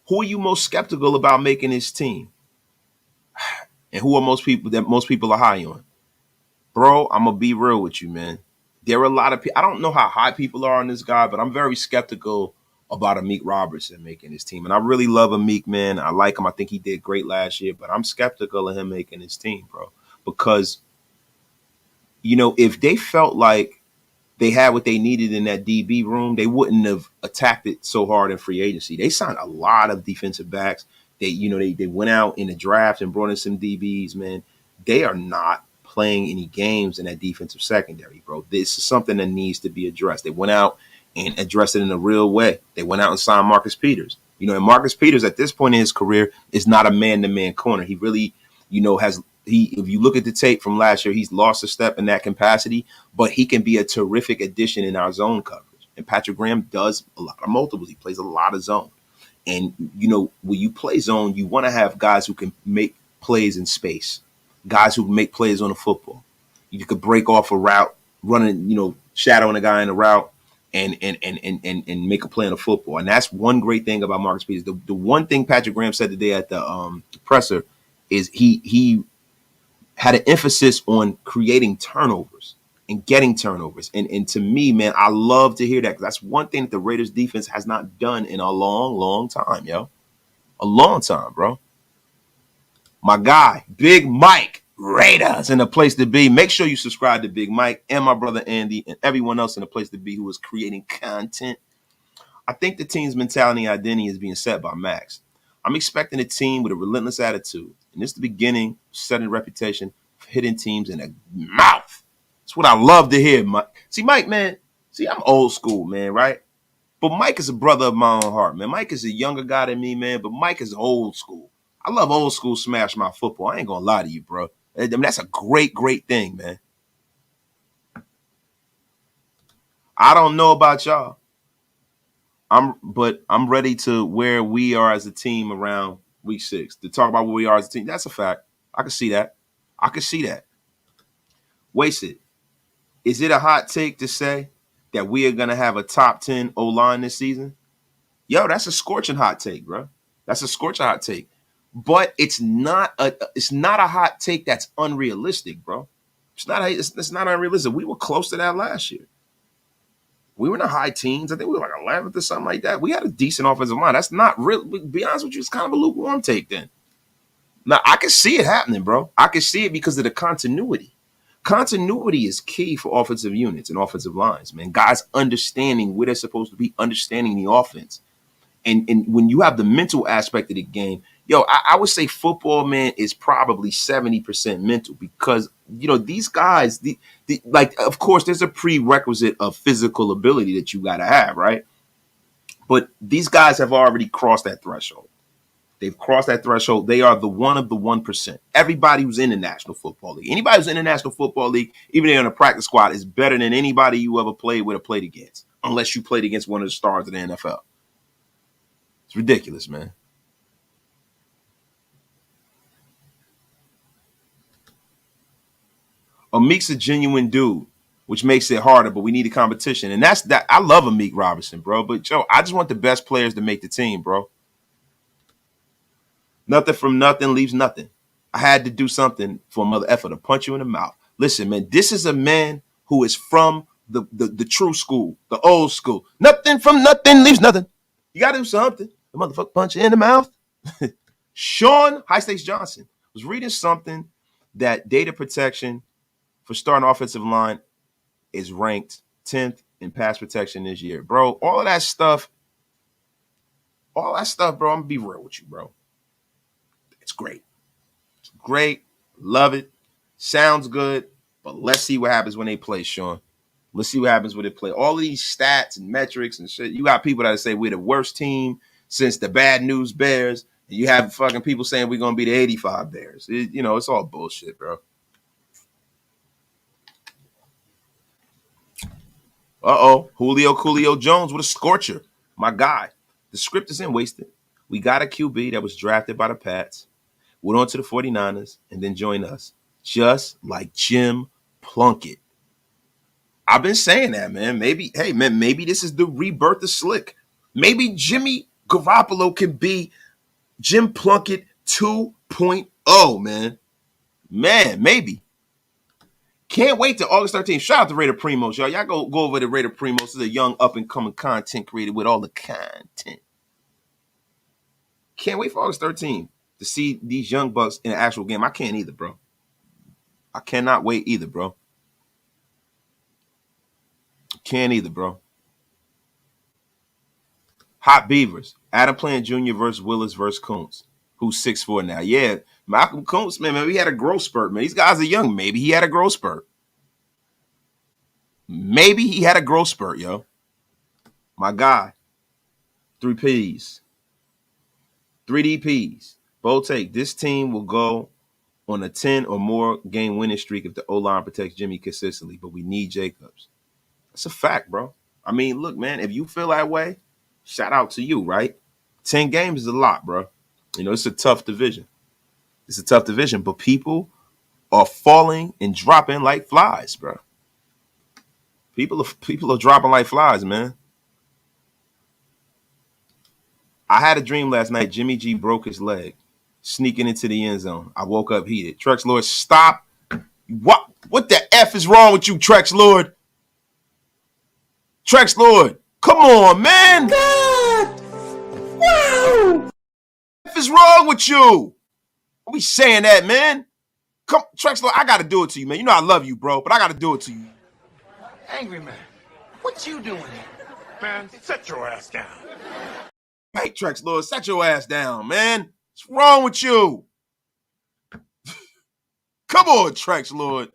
who are you most skeptical about making his team? And who are most people are high on? Bro, I'm going to be real with you, man. There are a lot of people. I don't know how high people are on this guy, but I'm very skeptical about Amik Robertson making his team. And I really love Amik, man. I like him. I think he did great last year, but I'm skeptical of him making his team, bro. Because, if they felt like they had what they needed in that DB room, they wouldn't have attacked it so hard in free agency. They signed a lot of defensive backs. They went out in the draft and brought in some DBs, man. They are not playing any games in that defensive secondary, bro. This is something that needs to be addressed. They went out and addressed it in a real way. They went out and signed Marcus Peters. And Marcus Peters at this point in his career is not a man-to-man corner. He really, if you look at the tape from last year, he's lost a step in that capacity, but he can be a terrific addition in our zone coverage. And Patrick Graham does a lot of multiples. He plays a lot of zone. And, when you play zone, you want to have guys who can make plays in space, guys who can make plays on the football. You could break off a route, running, shadowing a guy in a route and make a play on the football. And that's one great thing about Marcus Peters. The one thing Patrick Graham said today at the presser is he had an emphasis on creating turnovers and getting turnovers. And to me, man, I love to hear that because that's one thing that the Raiders defense has not done in a long, long time, yo. A long time, bro. My guy, Big Mike, Raiders in the place to be. Make sure you subscribe to Big Mike and my brother Andy and everyone else in the place to be who is creating content. I think the team's mentality and identity is being set by Max. I'm expecting a team with a relentless attitude. And this is the beginning of setting a reputation for hitting teams in the mouth. That's what I love to hear, Mike. See, Mike, man, See, I'm old school, man, right? But Mike is a brother of my own heart, man. Mike is a younger guy than me, man, but Mike is old school. I love old school smash mouth football. I ain't gonna lie to you, bro. I mean, that's a great, great thing, man. I don't know about y'all. But I'm ready to where we are as a team around week 6. To talk about where we are as a team. That's a fact. I can see that. I can see that. Wasted. Is it a hot take to say that we are gonna have a top 10 O-line this season? Yo, that's a scorching hot take, bro. That's a scorching hot take. But it's not a hot take that's unrealistic, bro. It's not unrealistic. We were close to that last year. We were in the high teens. I think we were like 11th or something like that. We had a decent offensive line. That's not real. To be honest with you, it's kind of a lukewarm take then. Now, I can see it happening, bro. I can see it because of the continuity. Continuity is key for offensive units and offensive lines, man. Guys understanding where they're supposed to be, understanding the offense. And when you have the mental aspect of the game, yo, I would say football, man, is probably 70% mental because, you know, these guys, like, of course, there's a prerequisite of physical ability that you got to have, right? But these guys have already crossed that threshold. They've crossed that threshold. They are the one of the 1%. Everybody who's in the National Football League, anybody who's in the National Football League, even if they're on a practice squad, is better than anybody you ever played with or played against, unless you played against one of the stars of the NFL. It's ridiculous, man. Amik's a genuine dude, which makes it harder, but we need a competition. And that's that. I love Amik Robinson, bro. But, Joe, I just want the best players to make the team, bro. Nothing from nothing leaves nothing. I had to do something for Mother Effer to punch you in the mouth. Listen, man, this is a man who is from the true school, the old school. Nothing from nothing leaves nothing. You got to do something. The motherfucker punch you in the mouth. Sean High Stakes Johnson was reading something that data protection for starting offensive line is ranked 10th in pass protection this year. Bro, all that stuff, bro, I'm going to be real with you, bro. It's great. It's great. Love it. Sounds good. But let's see what happens when they play, Sean. Let's see what happens when they play. All of these stats and metrics and shit. You got people that say we're the worst team since the Bad News Bears. And you have fucking people saying we're going to be the 85 Bears. It's all bullshit, bro. Julio Jones with a scorcher. My guy. The script isn't wasted. We got a QB that was drafted by the Pats, went on to the 49ers, and then joined us. Just like Jim Plunkett. I've been saying that, man. Maybe this is the rebirth of Slick. Maybe Jimmy Garafolo can be Jim Plunkett 2.0, man. Man, maybe. Can't wait till August 13th. Shout out to Raider Primos, y'all. Y'all go over to Raider Primos. This is a young up-and-coming content creator with all the content. Can't wait for August 13th to see these young bucks in an actual game. I can't either, bro. I cannot wait either, bro. Can't either, bro. Hot Beavers. Adam Plant Jr. versus Willis versus Kuntz, who's 6'4" now. Yeah, Malcolm Kuntz, man, he had a growth spurt, man. These guys are young. Maybe he had a growth spurt. Maybe he had a growth spurt, yo. My guy. 3 Ps. 3 DPs. Bold take. This team will go on a 10 or more game winning streak if the O-line protects Jimmy consistently, but we need Jacobs. That's a fact, bro. I mean, look, man, if you feel that way, shout out to you, right? 10 games is a lot, bro. It's a tough division. It's a tough division, but people are falling and dropping like flies, bro. People are dropping like flies, man. I had a dream last night. Jimmy G broke his leg, sneaking into the end zone. I woke up heated. Trex Lord, stop. What the F is wrong with you, Trex Lord? Trex Lord, come on, man. God. Wow. What the F is wrong with you? Are we saying that, man? Come, Trex Lord, I got to do it to you, man. You know I love you, bro, but I got to do it to you. Angry man, what you doing here? Man, set your ass down. Hey, Trex Lord, set your ass down, man. What's wrong with you? Come on, Trex Lord.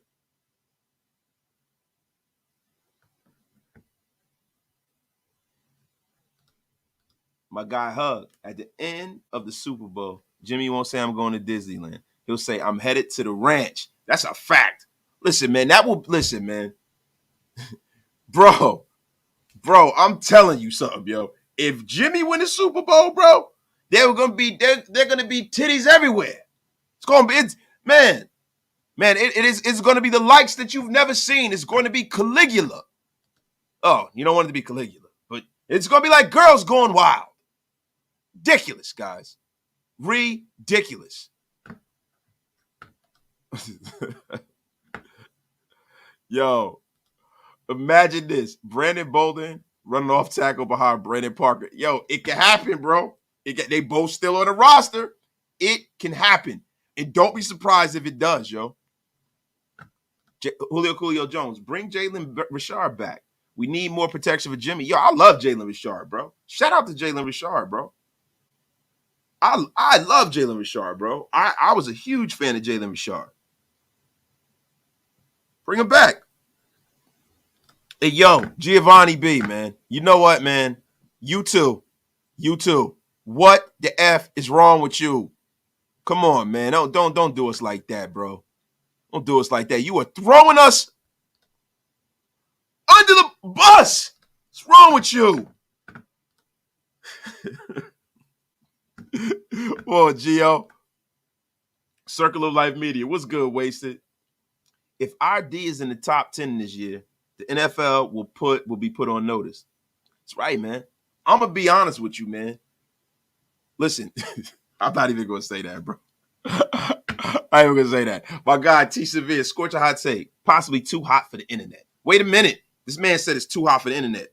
My guy Hug, at the end of the Super Bowl, Jimmy won't say I'm going to Disneyland. He'll say I'm headed to the ranch. That's a fact. Listen, man, listen, man. Bro, I'm telling you something, yo. If Jimmy win the Super Bowl, bro, they're gonna be titties everywhere. It's gonna be it's gonna be the likes that you've never seen. It's going to be Caligula. Oh, you don't want it to be Caligula, but it's gonna be like girls going wild. Ridiculous, guys. Ridiculous. Yo, imagine this. Brandon Bolden running off tackle behind Brandon Parker. Yo, it can happen, bro. They both still on the roster. It can happen. And don't be surprised if it does, yo. Julio Jones, bring Jalen Richard back. We need more protection for Jimmy. Yo, I love Jalen Richard, bro. Shout out to Jalen Richard, bro. I love Jalen Richard, bro. I was a huge fan of Jalen Richard. Bring him back. Hey, yo, Giovanni B, man. You know what, man? You too. What the F is wrong with you? Come on, man. Don't do us like that, bro. Don't do us like that. You are throwing us under the bus. What's wrong with you? Well, Gio. Circle of Life Media. What's good, Wasted? If our D is in the top 10 this year, the NFL will be put on notice. That's right, man. I'm going to be honest with you, man. Listen, I'm not even going to say that, bro. I ain't even going to say that. My guy, T. Severe, scorch a hot take. Possibly too hot for the internet. Wait a minute. This man said it's too hot for the internet.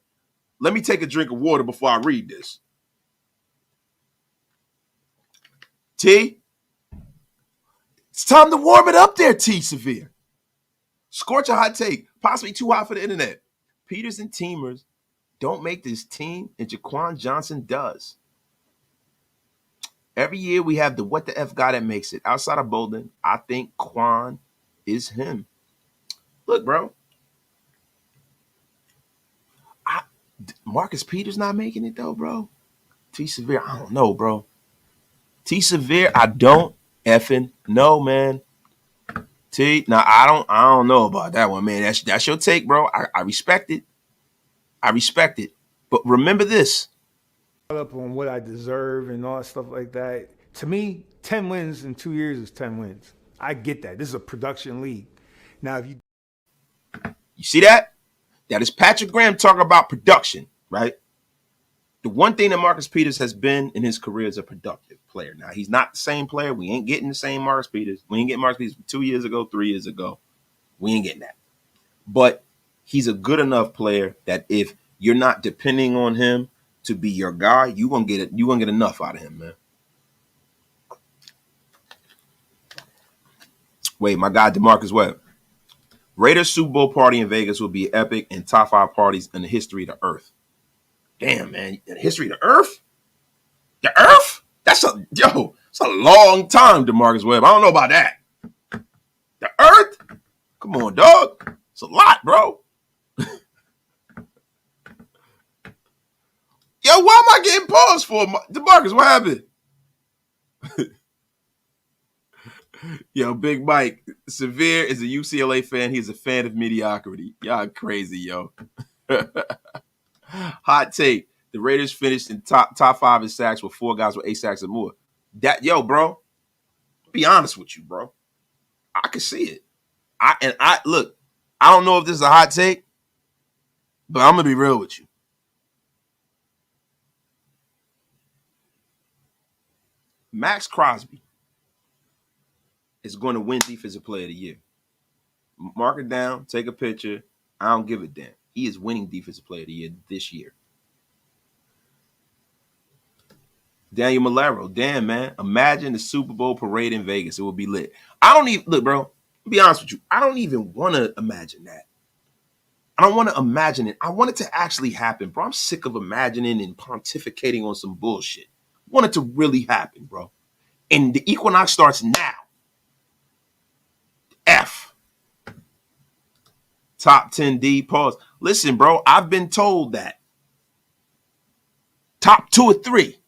Let me take a drink of water before I read this. T, it's time to warm it up there, T. Severe. Scorch a hot take. Possibly too hot for the internet. Peters and Teamers don't make this team, and Jaquan Johnson does. Every year we have the what the F guy that makes it. Outside of Bolden, I think Quan is him. Look, bro. Marcus Peters not making it, though, bro. T. Severe, I don't know, bro. T. Severe, I don't effing know, man. T, now I don't know about that one, man. That's your take, bro. I respect it. But remember this. Up on what I deserve and all that stuff like that. To me, 10 wins in 2 years is 10 wins. I get that. This is a production league. Now, if you see that? That is Patrick Graham talking about production, right? The one thing that Marcus Peters has been in his career is a productive player. Now, he's not the same player. We ain't getting the same Marcus Peters. We ain't getting Marcus Peters 2 years ago, 3 years ago. We ain't getting that. But he's a good enough player that if you're not depending on him to be your guy, you're gonna get enough out of him, man. Wait, my guy DeMarcus Webb. Raiders Super Bowl party in Vegas will be epic and top 5 parties in the history of the earth. Damn, man. In the history of the earth? The earth? It's a long time, DeMarcus Webb. I don't know about that. The earth? Come on, dog. It's a lot, bro. Yo, why am I getting paused for? DeMarcus, what happened? Yo, Big Mike, Severe is a UCLA fan. He's a fan of mediocrity. Y'all crazy, yo. Hot take. The Raiders finished in top 5 in sacks with 4 guys with 8 sacks or more. Yo, bro, be honest with you, bro. I can see it. Look, I don't know if this is a hot take, but I'm going to be real with you. Max Crosby is going to win Defensive Player of the Year. Mark it down, take a picture. I don't give a damn. He is winning Defensive Player of the Year this year. Daniel Malero, damn, man. Imagine the Super Bowl parade in Vegas. It would be lit. I don't even, look, bro, I'll be honest with you. I don't even want to imagine that. I don't want to imagine it. I want it to actually happen, bro. I'm sick of imagining and pontificating on some bullshit. I want it to really happen, bro. And the equinox starts now. F. Top 10 D, pause. Listen, bro, I've been told that. Top 2 or 3.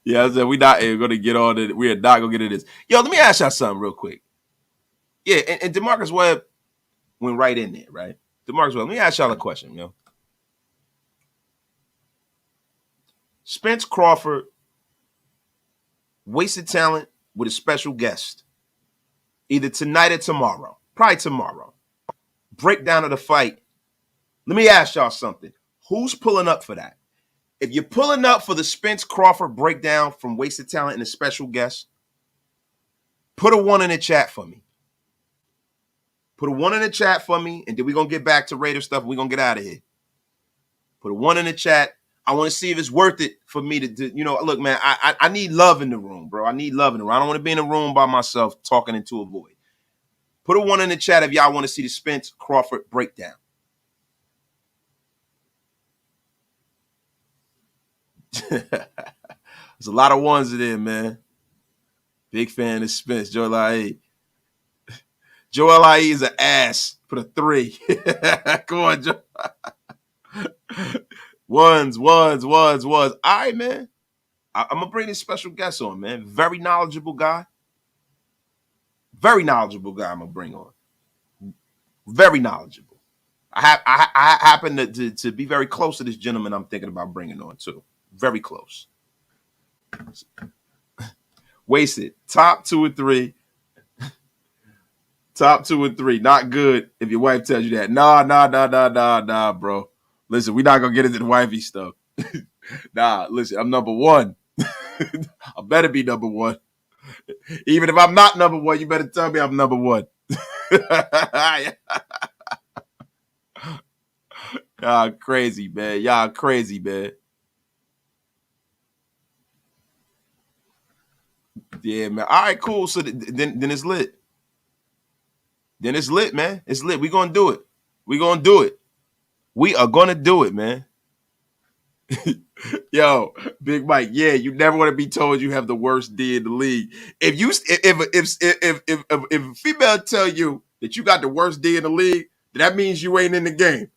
Yeah, I said we not gonna get on it. We are not gonna get into this. Yo, let me ask y'all something real quick. Yeah, and DeMarcus Webb went right in there, right? DeMarcus Webb. Let me ask y'all a question, yo. Spence Crawford wasted talent with a special guest, either tonight or tomorrow. Probably tomorrow. Breakdown of the fight. Let me ask y'all something. Who's pulling up for that? If you're pulling up for the Spence Crawford breakdown from Wasted Talent and a special guest, put a 1 in the chat for me. Put a 1 in the chat for me, and then we're going to get back to Raider stuff. We're going to get out of here. Put a 1 in the chat. I want to see if it's worth it for me to look, man, I need love in the room, bro. I need love in the room. I don't want to be in a room by myself talking into a void. Put a 1 in the chat if y'all want to see the Spence Crawford breakdown. There's a lot of ones in there, man. Big fan of Spence. Joel I.E. Joel I.E. is an ass. Put a 3. Come on, Joe. Ones. All right, man. I'm going to bring this special guest on, man. Very knowledgeable guy. I'm going to bring on. Very knowledgeable. I happen to be very close to this gentleman I'm thinking about bringing on, too. Very close. Wasted. Top 2 or 3. Top 2 or 3. Not good if your wife tells you that. Nah, bro. Listen, we're not going to get into the wifey stuff. Nah, listen, I'm number 1. I better be number 1. Even if I'm not number 1, you better tell me I'm number 1. Y'all crazy, man. Yeah, man. All right, cool. So then it's lit. Then it's lit, man. It's lit. We're going to do it. We are going to do it, man. Yo, Big Mike. Yeah, you never want to be told you have the worst D in the league. If a female tell you that you got the worst D in the league, that means you ain't in the game.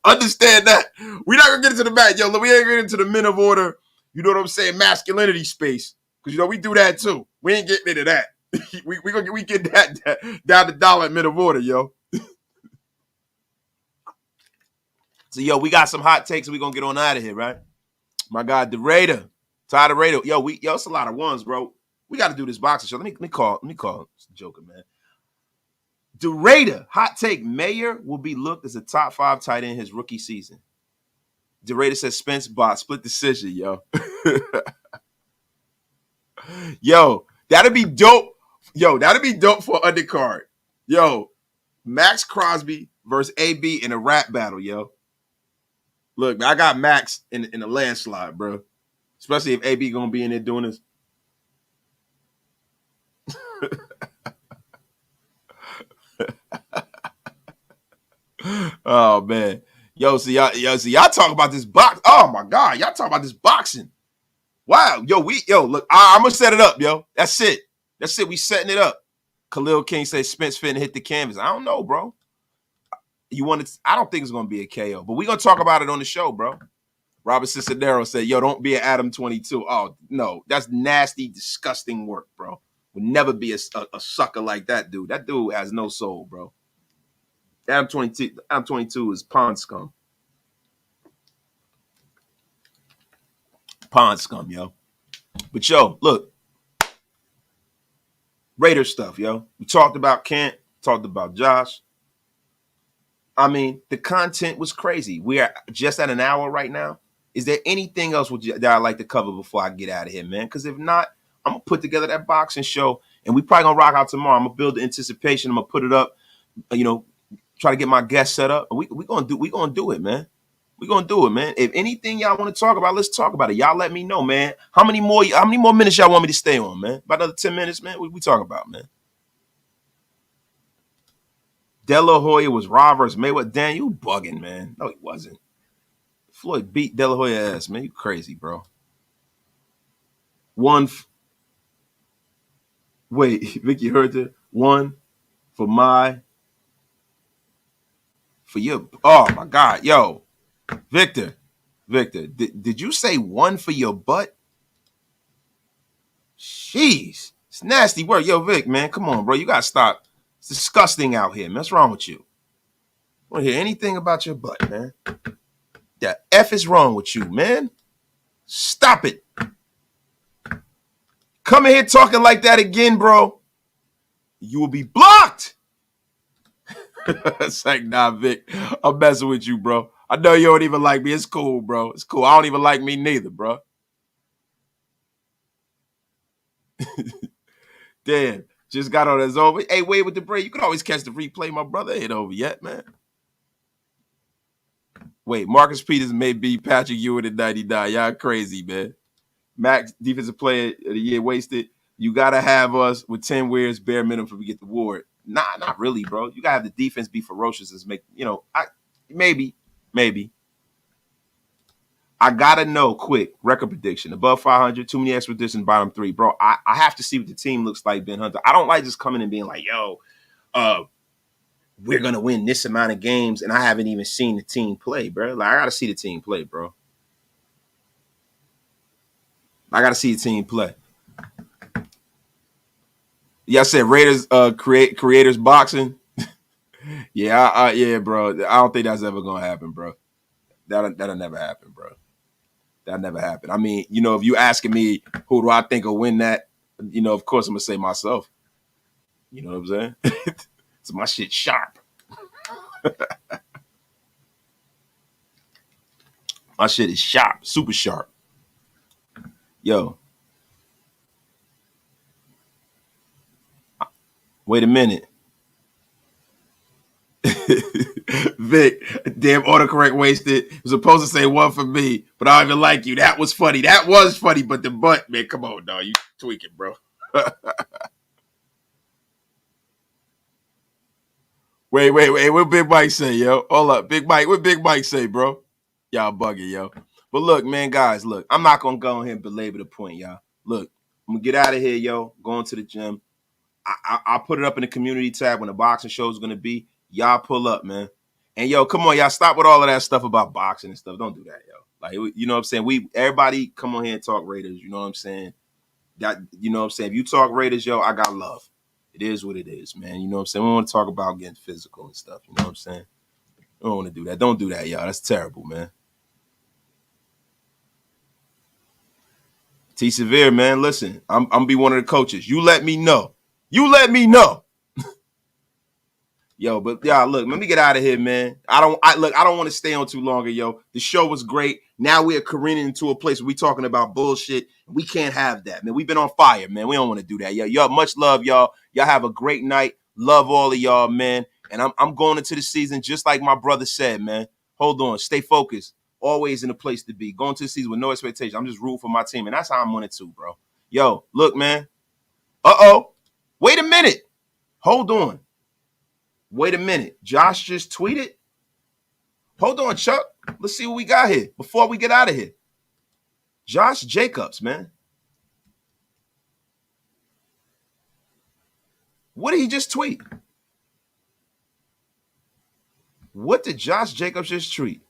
Understand that. We're not gonna get into the match, yo. We ain't getting into the men of order. You know what I'm saying? Masculinity space, because we do that too. We ain't getting into that. we get that down to dollar at men of order, yo. So, yo, we got some hot takes, and we're going to get on out of here, right? My guy, the Raider. Ty the Raider. Yo, it's a lot of ones, bro. We got to do this boxing show. Let me call. Joker, man. The Raider, hot take. Mayer will be looked as a top 5 tight end his rookie season. The Raider says Spence bot. Split decision, yo. Yo, that'd be dope. That'd be dope for undercard. Yo, Max Crosby versus AB in a rap battle, yo. Look, I got Max in a landslide, bro. Especially if AB gonna be in there doing this. Oh man, y'all talk about this box. Oh my God, y'all talk about this boxing. Wow, look, I'm gonna set it up, yo. That's it. We setting it up. Khalil King says Spence finna hit the canvas. I don't know, bro. I don't think it's gonna be a KO, but we're gonna talk about it on the show, bro. Robert Cicinero said, yo, don't be an Adam 22. Oh, no, that's nasty, disgusting work, bro. Would never be a sucker like that dude. That dude has no soul, bro. Adam 22 is pond scum. Pond scum, yo. But, yo, look. Raider stuff, yo. We talked about Kent, talked about Josh. I mean, the content was crazy. We are just at an hour right now. Is there anything else that I'd like to cover before I get out of here, man? Because if not, I'm going to put together that boxing show, and we probably going to rock out tomorrow. I'm going to build the anticipation. I'm going to put it up, try to get my guests set up. We going to do it, man. We're going to do it, man. If anything y'all want to talk about, let's talk about it. Y'all let me know, man. How many more minutes y'all want me to stay on, man? About another 10 minutes, man? What we talking about, man? De La Hoya was Raw versus Mayweather. Dan, you bugging, man. No, he wasn't. Floyd beat De La Hoya ass, man. You crazy, bro. Wait, Vicky heard that? 1 for my For your, oh my God, yo, Victor, did you say one for your butt? Jeez, it's nasty work. Yo, Vic, man, come on, bro. You gotta stop. It's disgusting out here, man. What's wrong with you? I don't hear anything about your butt, man. The F is wrong with you, man. Stop it. Come in here talking like that again, bro. You will be blocked. It's like, nah, Vic, I'm messing with you, bro. I know you don't even like me. It's cool, bro. It's cool. I don't even like me neither, bro. Damn. Just got on this over. Hey, wait with the break. You can always catch the replay, my brother. It ain't over yet, man. Wait, Marcus Peters may be Patrick Ewing at 99. Y'all crazy, man. Max, defensive player of the year wasted. You got to have us with 10 wins, bare minimum, for we get the award. Nah, not really, bro. You got to have the defense be ferocious and make, maybe. I got to know quick, record prediction. Above 500, too many expeditions, bottom 3. Bro, I have to see what the team looks like, Ben Hunter. I don't like just coming and being like, yo, we're going to win this amount of games, and I haven't even seen the team play, bro. Like, I got to see the team play, bro. I got to see the team play. Y'all said Raiders creators boxing. Yeah, bro. I don't think that's ever going to happen, bro. That'll never happen, bro. That'll never happen. I mean, if you asking me who do I think will win that, of course I'm going to say myself. You know what I'm saying? So my shit sharp. My shit is sharp, super sharp. Yo. Wait a minute. Vic, damn autocorrect wasted. It was supposed to say one for me, but I don't even like you. That was funny. That was funny, but the butt, man, come on, dog. You tweaking, bro. Wait. What Big Mike say, yo? Hold up. Big Mike, what Big Mike say, bro? Y'all bugging, yo. But look, man, guys, look. I'm not going to go ahead and belabor the point, y'all. Look, I'm going to get out of here, yo. Going to the gym. I'll put it up in the community tab when the boxing show is going to be. Y'all pull up, man. And, yo, come on, y'all. Stop with all of that stuff about boxing and stuff. Don't do that, yo. Like, you know what I'm saying? Everybody come on here and talk Raiders. You know what I'm saying? You know what I'm saying? If you talk Raiders, yo, I got love. It is what it is, man. You know what I'm saying? We want to talk about getting physical and stuff. You know what I'm saying? We don't want to do that. Don't do that, y'all. That's terrible, man. T. Severe, man, listen. I'm going to be one of the coaches. You let me know. Yo, but y'all, look, let me get out of here, man. I don't want to stay on too longer, yo. The show was great. Now we're careening into a place where we talking about bullshit. We can't have that, man. We've been on fire, man. We don't want to do that. Y'all, much love, y'all. Y'all have a great night. Love all of y'all, man. And I'm going into the season just like my brother said, man. Hold on. Stay focused. Always in a place to be. Going to the season with no expectation. I'm just rooting for my team, and that's how I'm on it too, bro. Yo, look, man. Uh-oh. Wait a minute. Hold on. Wait a minute. Josh just tweeted? Hold on, Chuck. Let's see what we got here before we get out of here. Josh Jacobs, man. What did he just tweet? What did Josh Jacobs just tweet?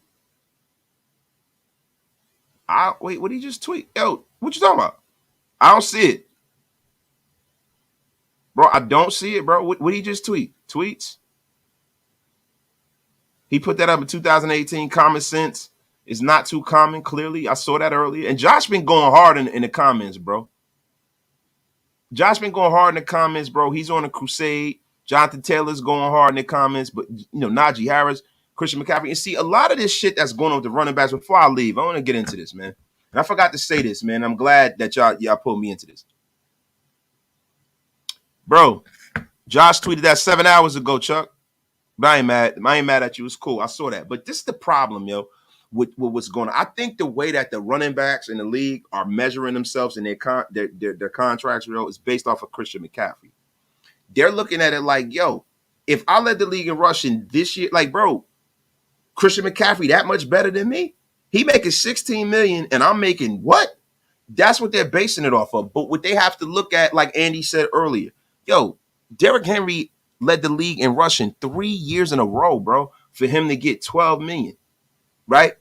Wait, what did he just tweet? Yo, what you talking about? I don't see it. Bro, I don't see it, bro. What did he just tweet? Tweets? He put that up in 2018. Common sense is not too common, clearly. I saw that earlier. And Josh been going hard in the comments, bro. Josh been going hard in the comments, bro. He's on a crusade. Jonathan Taylor's going hard in the comments. But, Najee Harris, Christian McCaffrey. And see, a lot of this shit that's going on with the running backs, before I leave, I want to get into this, man. And I forgot to say this, man. I'm glad that y'all pulled me into this. Bro, Josh tweeted that 7 hours ago, Chuck. But I ain't mad at you. It's cool. I saw that. But this is the problem, yo, with what's going on. I think the way that the running backs in the league are measuring themselves and their contracts, yo, is based off of Christian McCaffrey. They're looking at it like, yo, if I led the league in rushing this year, like, bro, Christian McCaffrey that much better than me? He making $16 million and I'm making what? That's what they're basing it off of. But what they have to look at, like Andy said earlier, yo, Derrick Henry led the league in rushing 3 years in a row, bro. for him to get 12 million, right?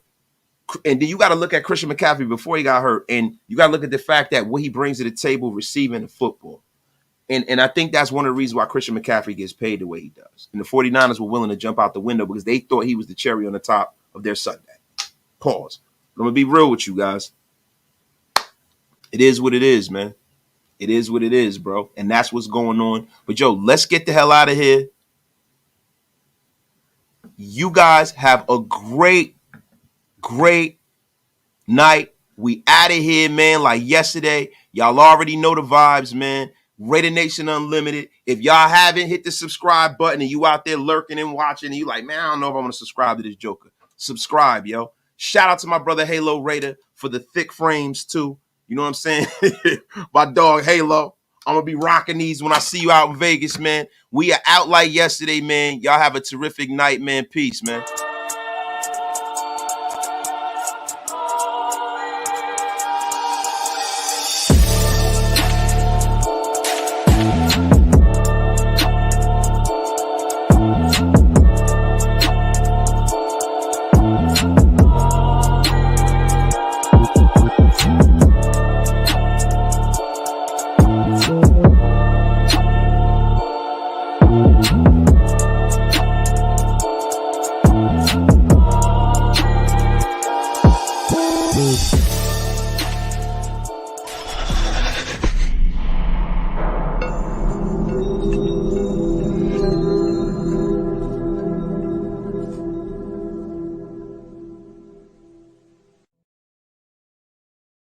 And then you got to look at Christian McCaffrey before he got hurt, and you got to look at the fact that what he brings to the table receiving the football. And I think that's one of the reasons why Christian McCaffrey gets paid the way he does. And the 49ers were willing to jump out the window because they thought he was the cherry on the top of their Sunday. Pause. I'm going to be real with you guys. It is what it is, man. It is what it is, bro. And that's what's going on. But, yo, let's get the hell out of here. You guys have a great night. We out of here, man, like yesterday. Y'all already know the vibes, man. Raider Nation Unlimited. If y'all haven't hit the subscribe button and you out there lurking and watching and you like, man, I don't know if I want to subscribe to this joker. Subscribe, yo. Shout out to my brother Halo Raider for the thick frames, too. You know what I'm saying? My dog Halo. I'm going to be rocking these when I see you out in Vegas, man. We are out like yesterday, man. Y'all have a terrific night, man. Peace, man.